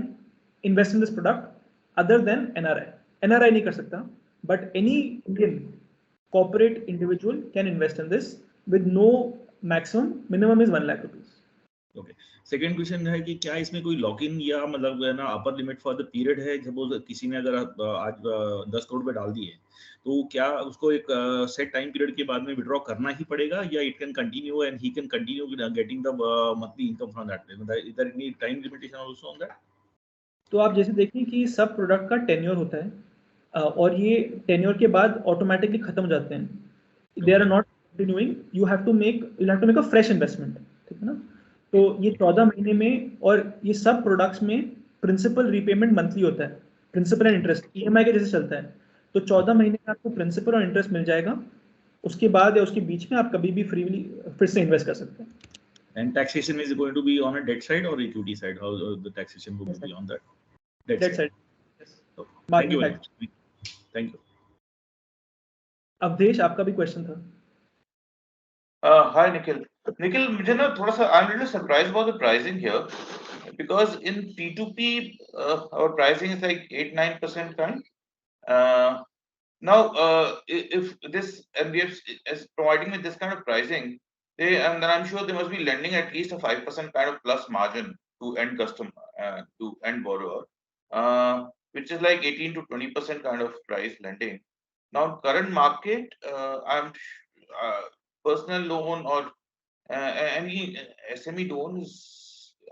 S1: invest in this product other than NRI. NRI नहीं कर सकता, but any Indian corporate individual can invest in this with no minimum is 1 lakh rupees.
S7: Okay. Second question है कि क्या इसमें कोई lock in या मतलब है ना upper limit for the period है? सपोज किसी ने अगर आज 10 करोड़ पे डाल दिए तो क्या उसको एक सेट टाइम पीरियड के बाद में विड्रॉ करना ही पड़ेगा, या it can continue and he can continue getting the monthly income from that? Is there any time limitation also on that?
S1: तो आप जैसे देखें कि सब प्रोडक्ट का टेन्योर होता है, और ये टेन्योर के बाद ऑटोमेटिकली खत्म हो जाते हैं. They are not continuing, you have to make a fresh investment, ठीक है ना. तो ये 14 महीने में, और ये सब प्रोडक्ट्स में प्रिंसिपल रीपेमेंट मंथली होता है, प्रिंसिपल एंड इंटरेस्ट EMI के जैसे चलता है. तो 14 महीने में आपको प्रिंसिपल और इंटरेस्ट मिल जाएगा. उसके बाद या उसके बीच में आप कभी भी फ्रीली फिर से इन्वेस्ट कर सकते हैं.
S7: And taxation is going to be on a debt side or equity side? How the taxation will be on that?
S1: Debt side. Yes.
S7: Okay. Thank you very much. Thank you.
S1: Awadhesh आपका भी question था.
S8: Hi Nikhil. Nikhil, मुझे ना थोड़ा सा I'm really surprised about the pricing here, because in P2P our pricing is like 8-9% kind. Now if this NBFC is providing me this kind of pricing, and then I'm sure they must be lending at least a 5% kind of plus margin to end customer, to end borrower, which is like 18 to 20% kind of price lending. Now current market, I'm personal loan or any SME loans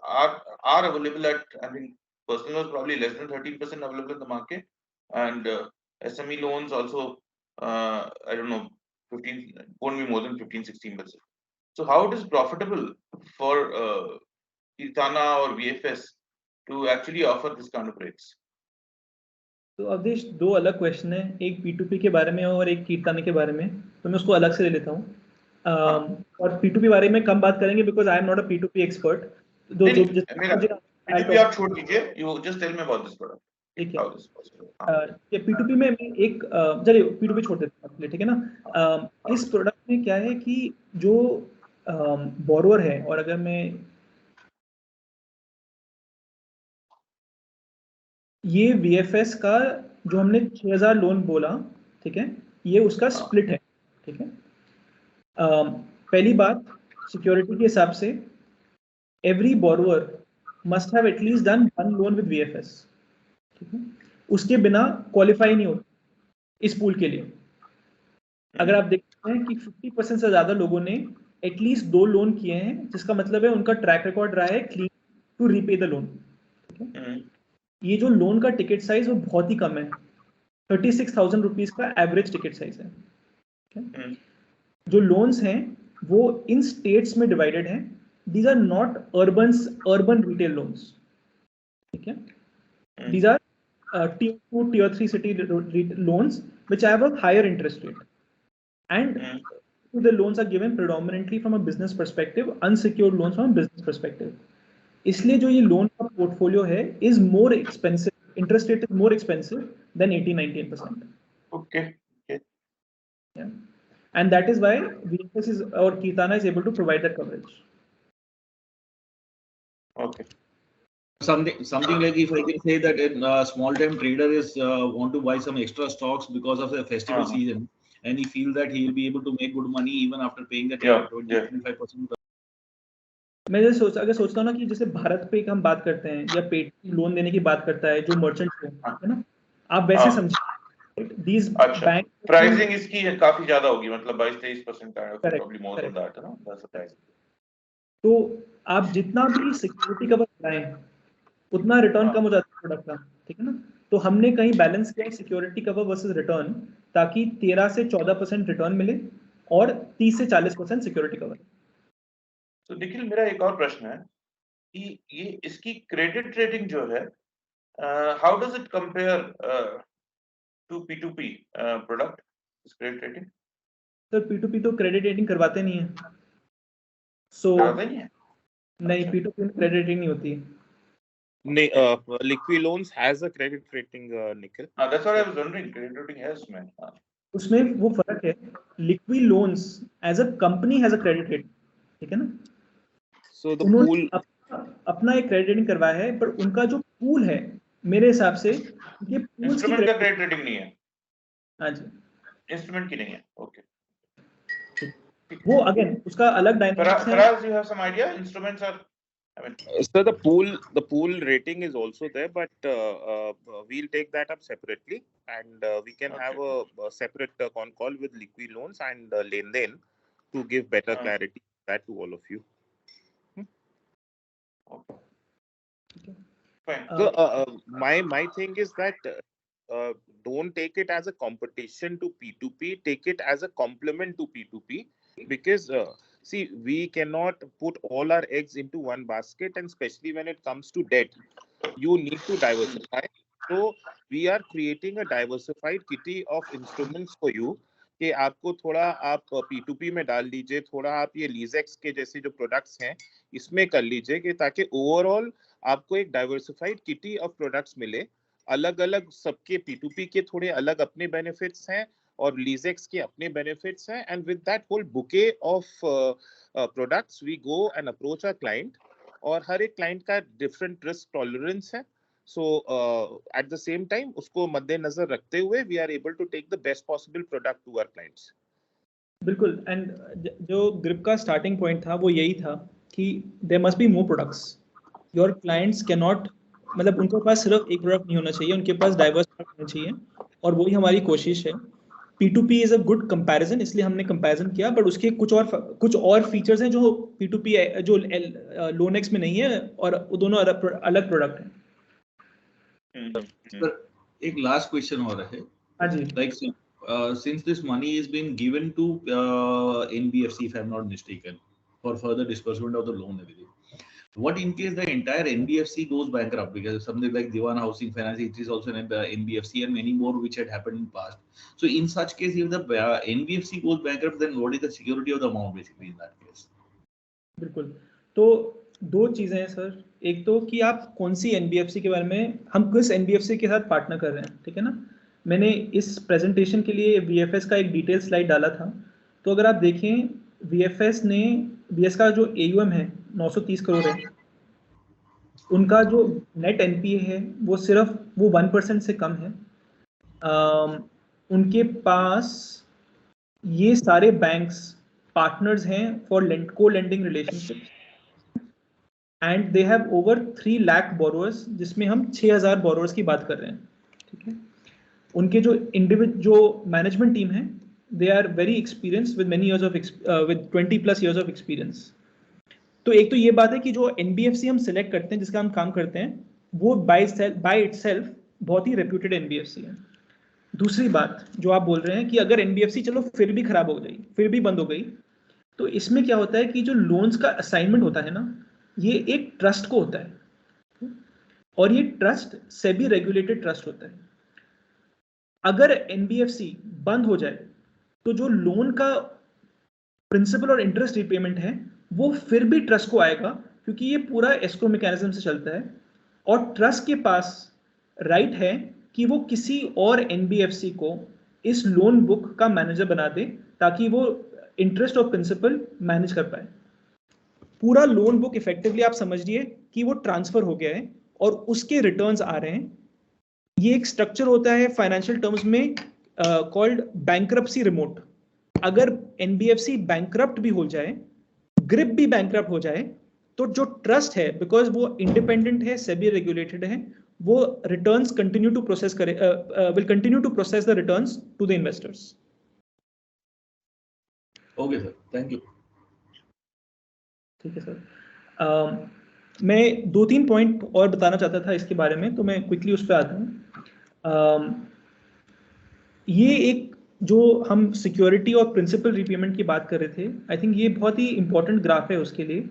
S8: are available at, I mean, personal loans probably less than 13% available in the market, and SME loans also I don't know, 15 won't be more than 15-16%. So how it is profitable for Kirtana or VFS to actually offer this kind of rates?
S1: तो अवधेश दो अलग question है, एक P2P के बारे में और एक कीर्ताना के बारे में, तो मैं उसको अलग से ले लेता हूँ। और P2P बारे में कम बात करेंगे because I am not a P2P expert.
S8: P2P आप छोड़ दीजिए, you just tell me about this product.
S1: ठीक है, ये P2P में एक चलिए P2P छोड़ देते हैं, ठीक है ना। इस प्रोडक्ट में क्या है कि जो बोरोअर है, और अगर मैं ये VFS का जो हमने 6000 लोन बोला, ठीक है, ये उसका स्प्लिट है, ठीक है। पहली बात, सिक्योरिटी के हिसाब से every borrower must have at least done 1 loan with VFS, ठीक है। उसके बिना क्वालिफाई नहीं होता इस पूल के लिए। अगर आप देखते हैं कि 50% से ज्यादा लोगों ने एटलीस्ट 2 लोन किए हैं, जिसका मतलब है उनका ट्रैक रिकॉर्ड रहा है clean to repay the loan, ठीक है। ये जो लोन का टिकट साइज वो बहुत ही कम है, 36,000 रुपीज का एवरेज टिकट साइज है, ठीक है। जो लोन्स हैं वो इन स्टेट्स में डिवाइडेड हैं, these are not urban retail loans, ठीक है। These are tier 2 tier 3 city loans which have a higher interest rate, and the loans are given predominantly from a business perspective, unsecured loans from a business perspective. इसलिए जो ये loan का portfolio है is more expensive, interest rate is more expensive than 18-19%.
S8: Okay.
S1: Yeah. And that is why VFS is, or Kirtana is able to provide that coverage.
S8: Okay.
S7: Something like, if I can say that a small time trader is want to buy some extra stocks because of the festival season, and he feel that he will be able to make good money even after paying that 25%.
S1: मैं जैसे अगर सोचता हूँ ना कि जैसे भारत पे हम बात करते हैं या पेट लोन देने की बात करता है जो मर्चेंट है ना, आप वैसे समझिए these बैंक
S8: प्राइसिंग इसकी काफी ज्यादा होगी, मतलब 22-23% का, probably more than that, है ना, that's the price.
S1: तो आप जितना भी सिक्योरिटी कवर कराएं उतना रिटर्न कम हो जाता है प्रोडक्ट का, ठीक है ना। तो हमने कहीं बैलेंस किया सिक्योरिटी कवर वर्सेस रिटर्न, ताकि 13 से 14% रिटर्न मिले और 30 से 40% सिक्योरिटी कवर।
S8: तो निखिल, मेरा एक और प्रश्न है कि ये इसकी क्रेडिट रेटिंग जो है, how does it compare to P2P product, इस क्रेडिट रेटिंग?
S1: सर P2P तो क्रेडिट रेटिंग करवाते नहीं है, सो नहीं P2P में क्रेडिट रेटिंग नहीं होती।
S4: Liquid Loans has a credit rating, Nikhil.
S8: That's what I was wondering. Credit rating है उसमें।
S1: उसमें वो फर्क है, Liquid Loans as a company has a credit rating, ठीक है ना।
S4: So the pool
S1: अपना एक क्रेडिट रेटिंग करवाया है, पर उनका जो पूल है मेरे हिसाब से ये
S8: इंस्ट्रूमेंट का क्रेडिट रेटिंग नहीं है।
S1: हाँ जी,
S8: इंस्ट्रूमेंट की नहीं है। ओके,
S1: वो अगेन उसका अलग डायनामिक्स है।
S8: Faraz, you have some idea? Instruments are, I mean,
S4: so the pool rating is also there, but we'll take that up separately, and we can have a separate con call with Liquid Loans and Lendhen to give better clarity that to all of you.
S8: Okay. Fine.
S4: So my thing is that don't take it as a competition to P2P, take it as a complement to P2P, because see, we cannot put all our eggs into one basket, and especially when it comes to debt, you need to diversify. So we are creating a diversified kitty of instruments for you, कि आपको थोड़ा आप P2P में डाल लीजिए, थोड़ा आप ये लीजेक्स के जैसे जो प्रोडक्ट्स हैं इसमें कर लीजिए, कि ताकि ओवरऑल आपको एक डाइवर्सिफाइड किटी ऑफ प्रोडक्ट्स मिले। अलग अलग सबके P2P के थोड़े अलग अपने बेनिफिट्स हैं और लीजेक्स के अपने बेनिफिट्स हैं, and with that whole bouquet of products we go and approach our client, और हर एक क्लाइंट का डिफरेंट रिस्क टॉलरेंस है। So at the same time उसको मद्देनजर रखते हुए we are able to take the best possible product to our clients.
S1: बिल्कुल, एंड जो ग्रिप का स्टार्टिंग पॉइंट था वो यही था कि there must be more products. Your clients cannot, मतलब उनके पास सिर्फ एक प्रोडक्ट नहीं होना चाहिए, उनके पास डाइवर्स प्रोडक्ट होना चाहिए, और वही हमारी कोशिश है। P2P is a good comparison, इसलिए हमने कंपैरिजन किया, बट उसके कुछ और फीचर्स हैं जो P2P जो लोनेक्स में नहीं है, और दोनों अलग प्रोडक्ट हैं।
S7: Sir, एक last question और है।
S1: हाँ जी।
S7: Like since this money is being given to NBFC, if I'm not mistaken, for further disbursement of the loan and everything. What in case the entire NBFC goes bankrupt? Because something like Diwan Housing Finance, it is also an NBFC and many more which had happened in past. So in such case, if the NBFC goes bankrupt, then what is the security of the amount basically in that case?
S1: बिल्कुल, तो दो चीजें हैं sir. एक तो कि आप कौन सी NBFC के बारे में, हम किस NBFC के साथ पार्टनर कर रहे हैं, ठीक है ना. मैंने इस प्रेजेंटेशन के लिए VFS का एक डिटेल स्लाइड डाला था. तो अगर आप देखें, VFS का जो AUM है 930 करोड़ है. उनका जो नेट NPA है वो सिर्फ 1% से कम है. उनके पास ये सारे बैंक्स पार्टनर्स हैं for co-lending relationships, and they have over 3 lakh borrowers, जिसमें हम 6000 बोरोअर्स की बात कर रहे हैं, ठीक है. उनके जो मैनेजमेंट टीम है, they are very experience with 20+ years of experience. तो एक तो ये बात है कि जो NBFC हम सिलेक्ट करते हैं, जिसका हम काम करते हैं, वो बाय इटसेल्फ बहुत ही रेप्यूटेड NBFC है. दूसरी बात जो आप बोल रहे हैं कि अगर NBFC चलो फिर भी खराब हो गई, फिर भी बंद हो गई, तो इसमें क्या होता है कि जो लोन्स का असाइनमेंट होता है ना, ये एक ट्रस्ट को होता है, और ये ट्रस्ट सेबी रेगुलेटेड ट्रस्ट होता है. अगर NBFC बंद हो जाए तो जो लोन का प्रिंसिपल और इंटरेस्ट रिपेमेंट है वो फिर भी ट्रस्ट को आएगा, क्योंकि ये पूरा एस्क्रो मैकेनिज्म से चलता है, और ट्रस्ट के पास राइट है कि वो किसी और NBFC को इस लोन बुक का मैनेजर बना दे, ताकि वो इंटरेस्ट और प्रिंसिपल मैनेज कर पाए. पूरा लोन बुक इफेक्टिवली आप समझिए कि वो ट्रांसफर हो गया है और उसके रिटर्न्स आ रहे हैं. ये एक स्ट्रक्चर होता है फाइनेंशियल टर्म्स में कॉल्ड बैंक्रप्सी रिमोट. अगर NBFC बैंक्रप्ट भी हो जाए, ग्रिप भी बैंक्रप्ट हो जाए, तो जो ट्रस्ट है, बिकॉज वो इंडिपेंडेंट है, सेबी रेगुलेटेड है, वो रिटर्न्स कंटिन्यू टू प्रोसेस करे, will continue to process the returns to the investors.
S7: Okay sir, thank you.
S1: ठीक है सर. मैं 2-3 पॉइंट और बताना चाहता था इसके बारे में, तो मैं क्विकली उस पर आता हूँ. ये एक जो हम सिक्योरिटी और प्रिंसिपल रिपेमेंट की बात कर रहे थे, आई थिंक ये बहुत ही इंपॉर्टेंट ग्राफ है उसके लिए.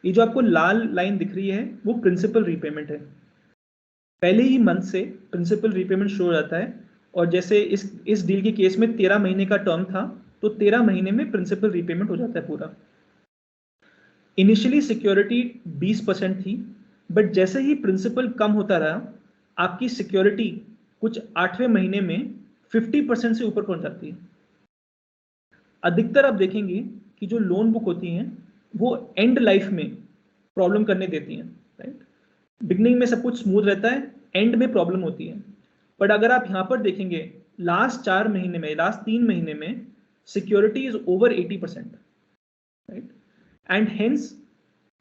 S1: ये जो आपको लाल लाइन दिख रही है वो प्रिंसिपल रिपेमेंट है. पहले ही मंथ से प्रिंसिपल रिपेमेंट शो हो जाता है, और जैसे इस डील के केस में 13 महीने का टर्म था, तो 13 महीने में प्रिंसिपल रिपेमेंट हो जाता है पूरा. इनिशियली सिक्योरिटी 20% थी, बट जैसे ही प्रिंसिपल कम होता रहा, आपकी सिक्योरिटी कुछ 8वें महीने में 50% से ऊपर पहुंच जाती है. अधिकतर आप देखेंगे कि जो लोन बुक होती हैं वो एंड लाइफ में प्रॉब्लम करने देती हैं, राइट. बिगनिंग में सब कुछ स्मूथ रहता है, एंड में प्रॉब्लम होती है. बट अगर आप यहाँ पर देखेंगे, लास्ट 3 महीने में security is over 80%, right. And hence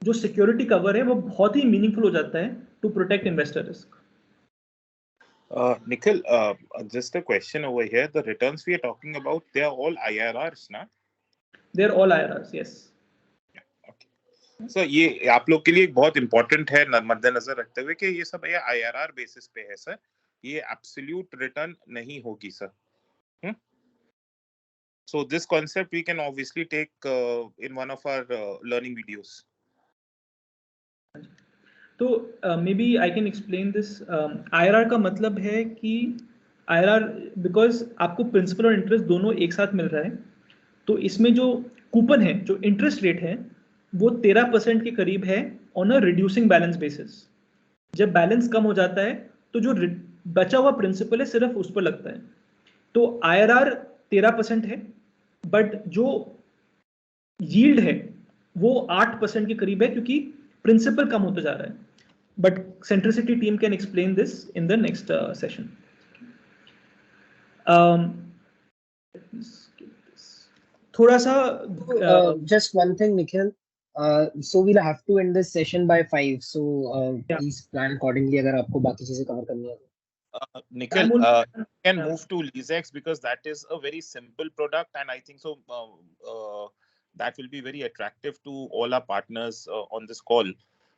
S1: जो सिक्योरिटी कवर है वो बहुत ही मीनिंगफुल हो जाता है to protect investor risk.
S4: Nikhil, just a question over here. The returns we are talking about, they are all IRRs, na?
S1: They are all IRRs, yes.
S4: Okay. So ये आप लोग के लिए बहुत important है मद्देनजर रखते हुए कि ये सब ये IRR बेसिस पे है सर, ये absolute return नहीं होगी sir. So this concept we can obviously take in one of our learning videos.
S1: तो maybe I can explain this. IRR का मतलब है कि IRR बिकॉज आपको प्रिंसिपल और इंटरेस्ट दोनों एक साथ मिल रहा है, तो इसमें जो कूपन है, जो इंटरेस्ट रेट है, वो 13% के करीब है on a reducing balance basis. जब बैलेंस कम हो जाता है तो जो बचा हुआ प्रिंसिपल है सिर्फ उस पर लगता है. तो IRR 13% है, बट जो यील्ड है वो 8% के करीब है, क्योंकि प्रिंसिपल कम होता जा रहा है. But centricity team can explain this in the next session. थोड़ा सा
S9: just one thing, Nikhil. So we'll have to end this session by 5. So please plan accordingly अगर आपको बाकी चीजें कवर करनी है.
S4: Nikhil, you can move to LeaseX because that is a very simple product, and I think so that will be very attractive to all our partners on this call.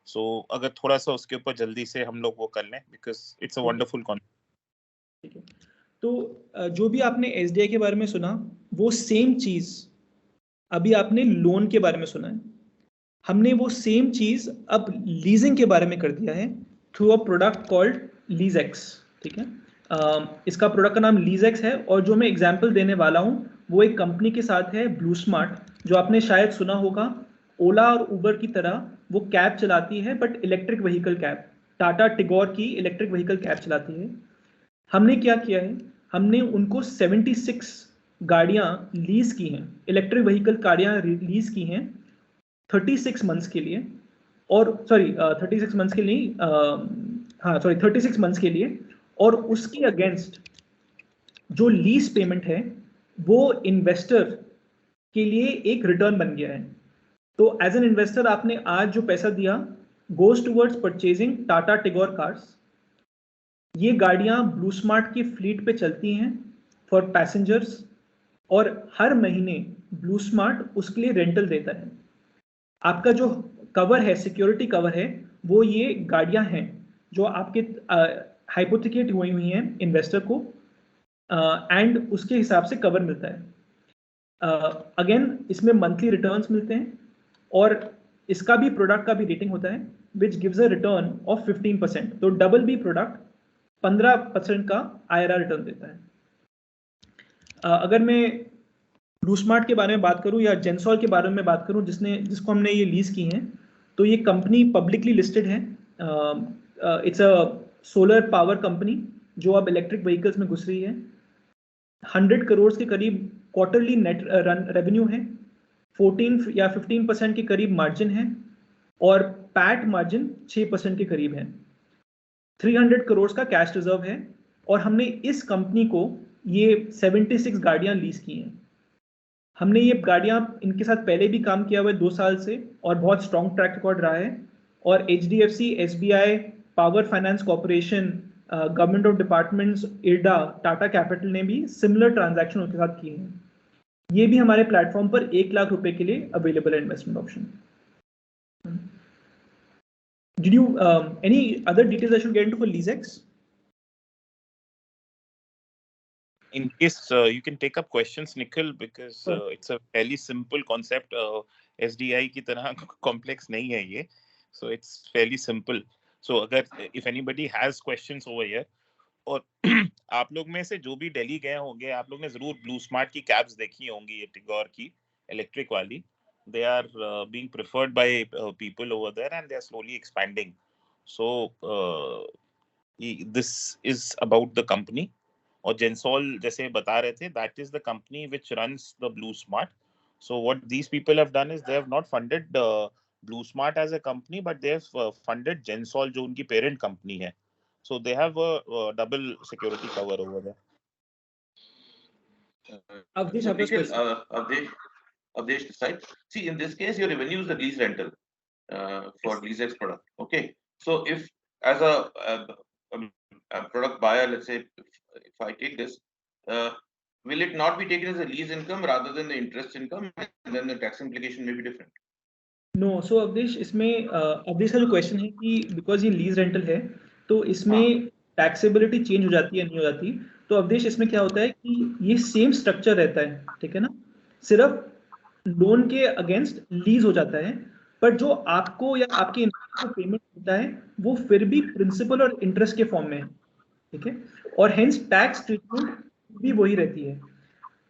S4: So अगर थोड़ा सा उसके ऊपर जल्दी से हम लोग वो कर लें, because it's a wonderful concept.
S1: तो जो भी आपने SDI के बारे में सुना, वो सेम चीज अभी आपने लोन के बारे में सुना है. हमने वो सेम चीज अब लीजिंग के बारे में कर दिया है थ्रू अ प्रोडक्ट कॉल्ड लीजेक्स, ठीक है। इसका प्रोडक्ट का नाम लीजेक्स है, और जो मैं एग्जांपल देने वाला हूँ वो एक कंपनी के साथ है, ब्लू स्मार्ट, जो आपने शायद सुना होगा। ओला और उबर की तरह वो कैब चलाती है, but electric vehicle cab, Tata Tigor की इलेक्ट्रिक व्हीकल कैब चलाती है। हमने क्या किया है, हमने उनको 76 गाड़ियां लीज की हैं, इलेक्ट्रिक व्हीकल गाड़ियां लीज की हैं 36 मंथ्स के लिए, और सॉरी 36 मंथ्स के लिए, हाँ सॉरी 36 मंथ्स के लिए, और उसकी अगेंस्ट जो लीज पेमेंट है वो इन्वेस्टर के लिए एक रिटर्न बन गया है। तो एज एन इन्वेस्टर आपने आज जो पैसा दिया goes towards purchasing Tata Tigor cars. ये गाड़ियां ब्लू स्मार्ट की फ्लीट पे चलती हैं फॉर पैसेंजर्स, और हर महीने ब्लू स्मार्ट उसके लिए रेंटल देता है। आपका जो कवर है, सिक्योरिटी कवर है, वो ये गाड़ियां हैं जो आपके हाइपोथिकेट हुई हुई हैं इन्वेस्टर को, एंड उसके हिसाब से कवर मिलता है। अगेन इसमें मंथली रिटर्न्स मिलते हैं, और इसका भी प्रोडक्ट का भी रेटिंग होता है which gives a return of 15%। तो डबल बी प्रोडक्ट 15% का IRR रिटर्न देता है। अगर मैं ब्लू स्मार्ट के बारे में बात करूं या जेंसॉल के बारे में बात करूं जिसको हमने ये लीज की हैं, तो ये कंपनी पब्लिकली लिस्टेड है। It's a solar power company जो अब इलेक्ट्रिक व्हीकल्स में घुस रही है। 100 करोड़ के करीब क्वार्टरली नेट रेवेन्यू है, 14 या 15% के करीब मार्जिन है, और पैट मार्जिन 6% के करीब है। 300 करोड़ का कैश रिजर्व है, और हमने इस कंपनी को ये 76 गाड़ियां लीज की हैं। हमने ये गाड़ियां इनके साथ पहले भी काम किया हुआ है 2 साल से, और बहुत स्ट्रॉन्ग ट्रैक रिकॉर्ड रहा है। और HDFC, SBI, power finance corporation, government of departments, IRDA, Tata capital ने भी सिमिलर ट्रांजैक्शन उनके साथ किए हैं। ये भी हमारे प्लेटफॉर्म पर 1 लाख रुपए के लिए अवेलेबल है investment option. Did you any other details I should get into for LeaseX?
S4: In case you can take up questions, Nikhil, because it's a fairly simple concept. SDI की तरह complex नहीं है ये, so it's fairly simple. So अगर if anybody has questions over here, और आप लोग में से जो भी दिल्ली गए होंगे, आप लोग ने जरूर ब्लू स्मार्ट की कैब्स देखी होंगी, ये टिगोर की इलेक्ट्रिक वाली. They are being preferred by people over there, and they are slowly expanding. So this is about the company. और जेंसॉल जैसे बता रहे थे, that is the company which runs the Blue Smart. So what these people have done is they have not funded Blue Smart as a company, but they have funded Gensol, जो उनकी parent company है. So they have a double security cover over there.
S8: Avdesh, this side. See, in this case, your revenue is the lease rental for LeaseX product. Okay. So if as a product buyer, let's say, if I take this, will it not be taken as a lease income rather than the interest income, and then the tax implication may be different?
S1: No, so Awadhesh इसमें अवधेश का जो question है कि because ये lease rental है तो इसमें taxability change हो जाती है नहीं हो जाती। तो अवधेश इसमें क्या होता है कि ये सेम स्ट्रक्चर रहता है, ठीक है ना, सिर्फ लोन के अगेंस्ट लीज हो जाता है, पर जो आपको या आपके इन्वेस्टर को पेमेंट होता है वो फिर भी प्रिंसिपल और इंटरेस्ट के फॉर्म में है, ठीक है, और हेंस टैक्स ट्रीटमेंट भी वही रहती है।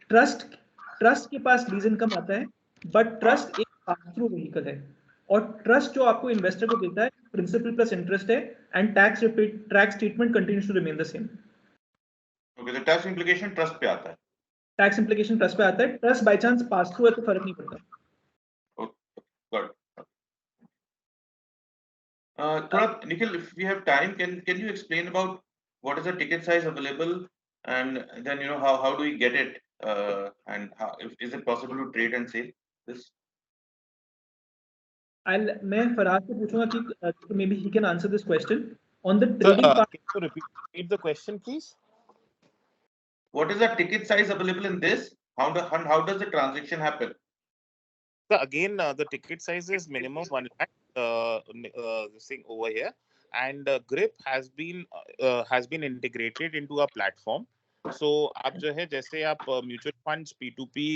S1: ट्रस्ट के पास लीज इनकम आता है, बट ट्रस्ट एक पास थ्रू व्हीकल है, और ट्रस्ट जो आपको इन्वेस्टर को देता है प्रिंसिपल प्लस इंटरेस्ट है, and tax treatment continues to remain the same.
S8: Okay, तो टैक्स इंप्लीकेशन ट्रस्ट पे आता है।
S1: टैक्स इंप्लीकेशन ट्रस्ट पे आता है, trust by chance pass through है तो फर्क नहीं पड़ता।
S8: गुड। थोड़ा Nikhil, if we have time, can you explain about what is the ticket size available, and then how do we get it, and is it possible to trade and sell this?
S1: मैं फराज से पूछूंगा कि maybe he can answer this question on the trading part.
S4: Can you repeat the question, please?
S8: What is the ticket size available in this? How does the transaction happen?
S4: So again, the ticket size is minimum 1 lakh. This thing over here, and Grip has been integrated into a platform. So आप जो है जैसे आप mutual funds P2P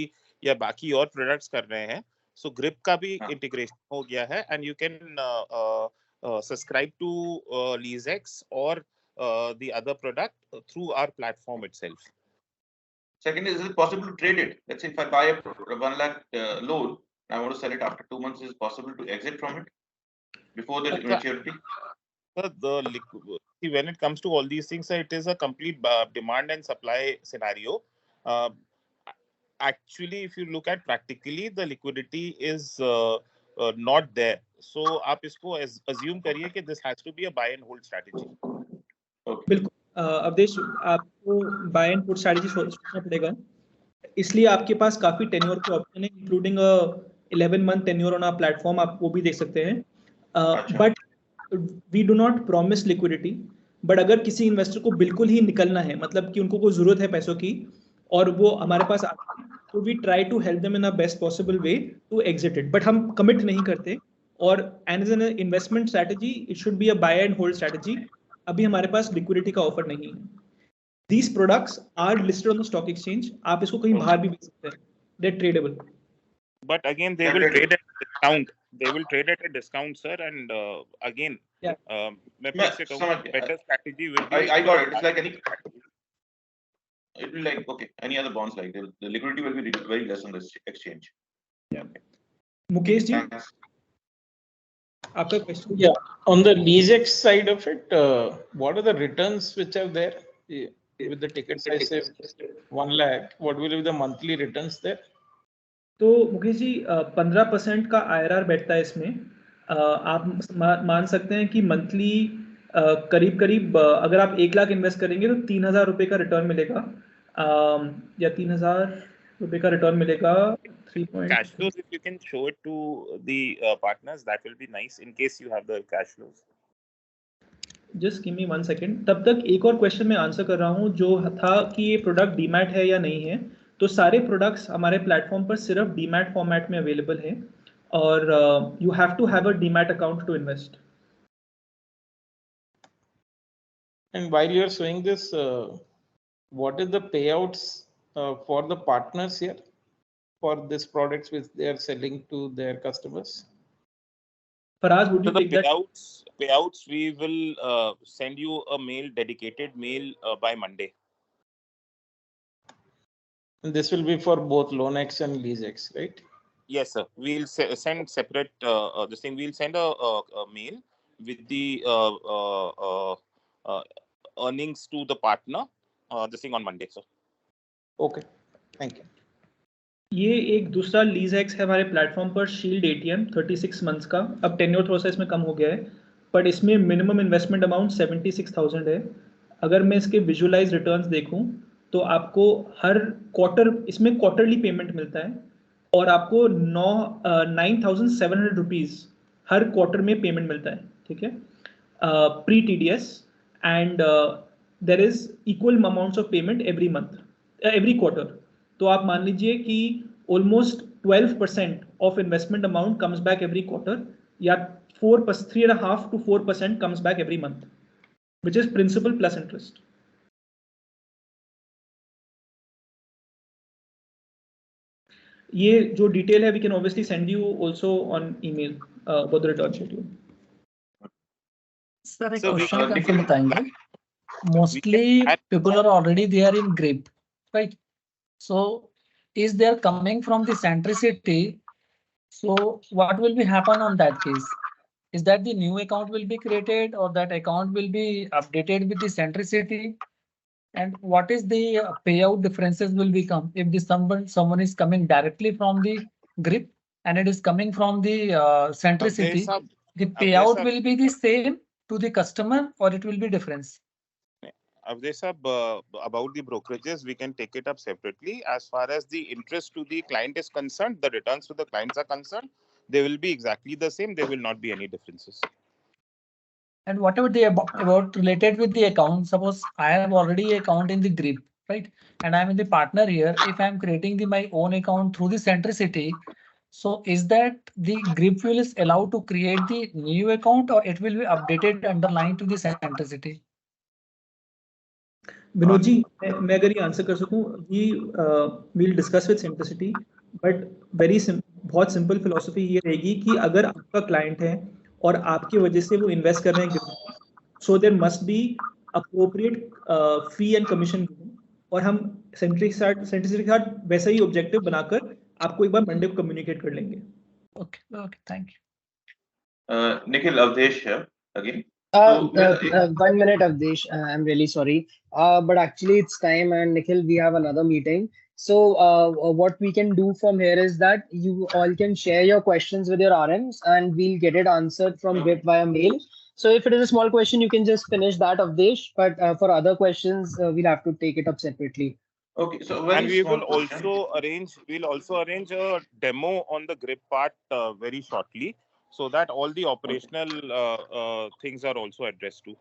S4: या बाकी और products कर रहे हैं, So grip का भी
S8: हाँ.
S4: integration हो गया है, and you can subscribe to LeaseX or the other product through our platform itself.
S8: Second, is it possible to trade it? Let's say if I buy a 1 lakh loan, and I want to sell it after 2 months, is it possible to exit from it before the maturity?
S4: See, when it comes to all these things, it is a complete demand and supply scenario. Actually, if you look at practically, the liquidity is not there. So आप इसको assume करिए कि this has to be a buy and hold strategy.
S1: बिल्कुल अवधेश, आपको bye and put strategy सोचना पड़ेगा, इसलिए आपके पास काफी टेन्योर के ऑप्शन है, including 11 month tenure on our platform, आप वो भी देख सकते हैं. But we do not promise liquidity. But अगर किसी इन्वेस्टर को बिल्कुल ही निकलना है, मतलब कि उनको कोई जरूरत है पैसों की और वो हमारे पास आते हैं, तो we try to help them in a best possible way to exit it. But हम कमिट नहीं करते, और as an investment strategy it should be a buy and hold strategy. अभी हमारे पास लिक्विडिटी का ऑफर नहीं है. These products are listed on the stock exchange. आप इसको कहीं बाहर भी बेच सकते हैं. They're tradable.
S4: But again, they will trade at a discount. They will trade at a discount, sir. And again, मैं फिर से कहूँगा, better strategy will be.
S8: I got it. It's like any. It will like any other bonds like the liquidity will be very less on this exchange.
S1: Yeah. Mukesh ji, आपका question?
S10: Yeah, on the LeaseX side of it, what are the returns which are there? With the ticket size say 1 lakh, what will be the monthly returns there?
S1: तो मुकेश जी 15% का IRR बैठता है इसमें. आप मान सकते हैं कि मंथली करीब अगर आप 1 लाख इन्वेस्ट करेंगे तो 3,000 रुपए का रिटर्न मिलेगा, या 3,000 रुपए का रिटर्न मिलेगा.
S4: Cash flows, if you can show it to the partners, that will be nice in case you have the cash flows.
S1: Just give me 1 second. तब तक एक और क्वेश्चन मैं आंसर कर रहा हूँ जो था कि ये प्रोडक्ट डीमैट है या नहीं है. तो सारे प्रोडक्ट्स हमारे प्लेटफॉर्म पर सिर्फ डीमैट फॉर्मेट में अवेलेबल है, और you have to have a demat account to invest.
S10: And while you are showing this, what is the payouts for the partners here for these products which they are selling to their customers?
S1: Faraz, would you
S4: So the
S1: take that?
S4: payouts, we will send you a dedicated mail by Monday.
S10: And this will be for both LoanX and LeaseX, right?
S4: Yes, sir. We'll send separate this thing. We'll send a mail with the earnings to the partner. This thing on Monday, sir.
S10: Okay, thank you.
S1: ये एक दूसरा LeaseX है हमारे platform पर, shield ATM 36 months का. अब tenure थोड़ा सा इसमें कम हो गया है, बट इसमें मिनिमम इन्वेस्टमेंट अमाउंट 76,000 है. अगर मैं इसके विजुअलाइज रिटर्न्स देखूं तो आपको हर क्वार्टर इसमें क्वार्टरली पेमेंट मिलता है, और आपको 9,700 रुपीज़ हर क्वार्टर में पेमेंट मिलता है. ठीक है, pre TDS, and there is equal amounts of payment every month, every quarter. तो आप मान लीजिए कि almost 12% of investment amount comes back every quarter, या 3.5 to 4% comes back every month, which is principal plus interest. ये जो detail है we can obviously send you also on email for the return schedule.
S11: Sir एक question का बताएंगे. Mostly people are already there in grip, right? So is there coming from the Centricity? So what will be happen on that case? Is that the new account will be created, or that account will be updated with the Centricity? And what is the payout differences will become if the someone is coming directly from the grip and it is coming from the Centricity? The payout will be the same to the customer, or it will be difference?
S4: Avdesh sab, about the brokerages, we can take it up separately. As far as the interest to the client is concerned, the returns to the clients are concerned, they will be exactly the same. There will not be any differences.
S11: And whatever they about related with the account, suppose I have already account in the grip, right? And I'm in the partner here. If I'm creating my own account through the Centricity, so is that the grip will is allowed to create the new account, or it will be updated underlying to the Centricity?
S1: Vinod ji, मैं अगर ये answer कर सकूं, we will discuss with Centricity, but very बहुत simple philosophy ये रहेगी कि अगर आपका क्लाइंट है और आपकी वजह से वो इन्वेस्ट कर रहे हैं, so there must be appropriate fee and commission, और हम सेंट्रिसिटी के साथ वैसा ही ऑब्जेक्टिव बनाकर आपको एक बार मंडे को कम्युनिकेट कर लेंगे।
S11: Okay, thank you.
S8: Nikhil, Avdesh here again.
S9: 1 minute, Avdesh. I'm really sorry. But actually it's time, and Nikhil, we have another meeting. So what we can do from here is that you all can share your questions with your RMs and we'll get it answered from VIP via mail. So if it is a small question, you can just finish that, Avdesh. But for other questions, we'll have to take it up separately.
S8: Okay, so
S4: And we will also arrange a demo on the grip part very shortly, so that all the operational things are also addressed to.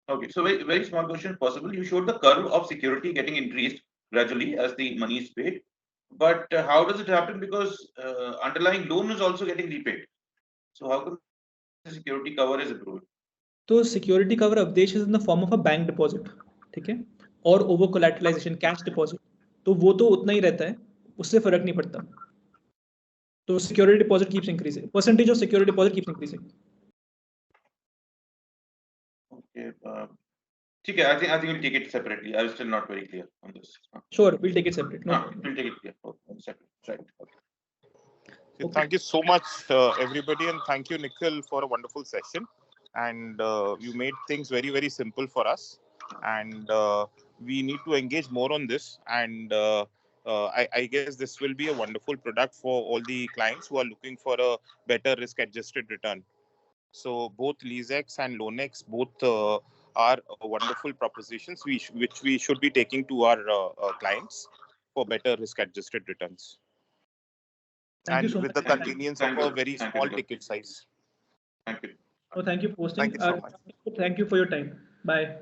S8: Okay, so very small question if possible. You showed the curve of security getting increased gradually as the money is paid, but how does it happen? Because underlying loan is also getting repaid. So how come the security cover is improving?
S1: तो security cover Avdesh is in the form of a bank deposit, ठीक है, और over कोलैटरलाइजेशन cash deposit, तो वो तो उतना ही रहता है, उससे फर्क नहीं पड़ता। तो security deposit keeps increasing, percentage of security deposit keeps increasing.
S8: Okay, ठीक है, I think we'll take it separately. I was still not very clear on this.
S1: Sure, we'll take it separate. No,
S8: we'll take it separate. Right. Okay.
S4: So thank you so much, everybody, and thank you, Nikhil, for a wonderful session. And you made things very, very simple for us. And we need to engage more on this. And I guess this will be a wonderful product for all the clients who are looking for a better risk-adjusted return. So both LeaseX and LoanX both are wonderful propositions which we should be taking to our clients for better risk-adjusted returns.
S1: Thank you so
S4: with
S1: much.
S4: the convenience of a very small ticket size.
S8: Thank you.
S1: Oh, thank you for hosting.
S4: Thank you so much.
S1: Thank you for your time. Bye.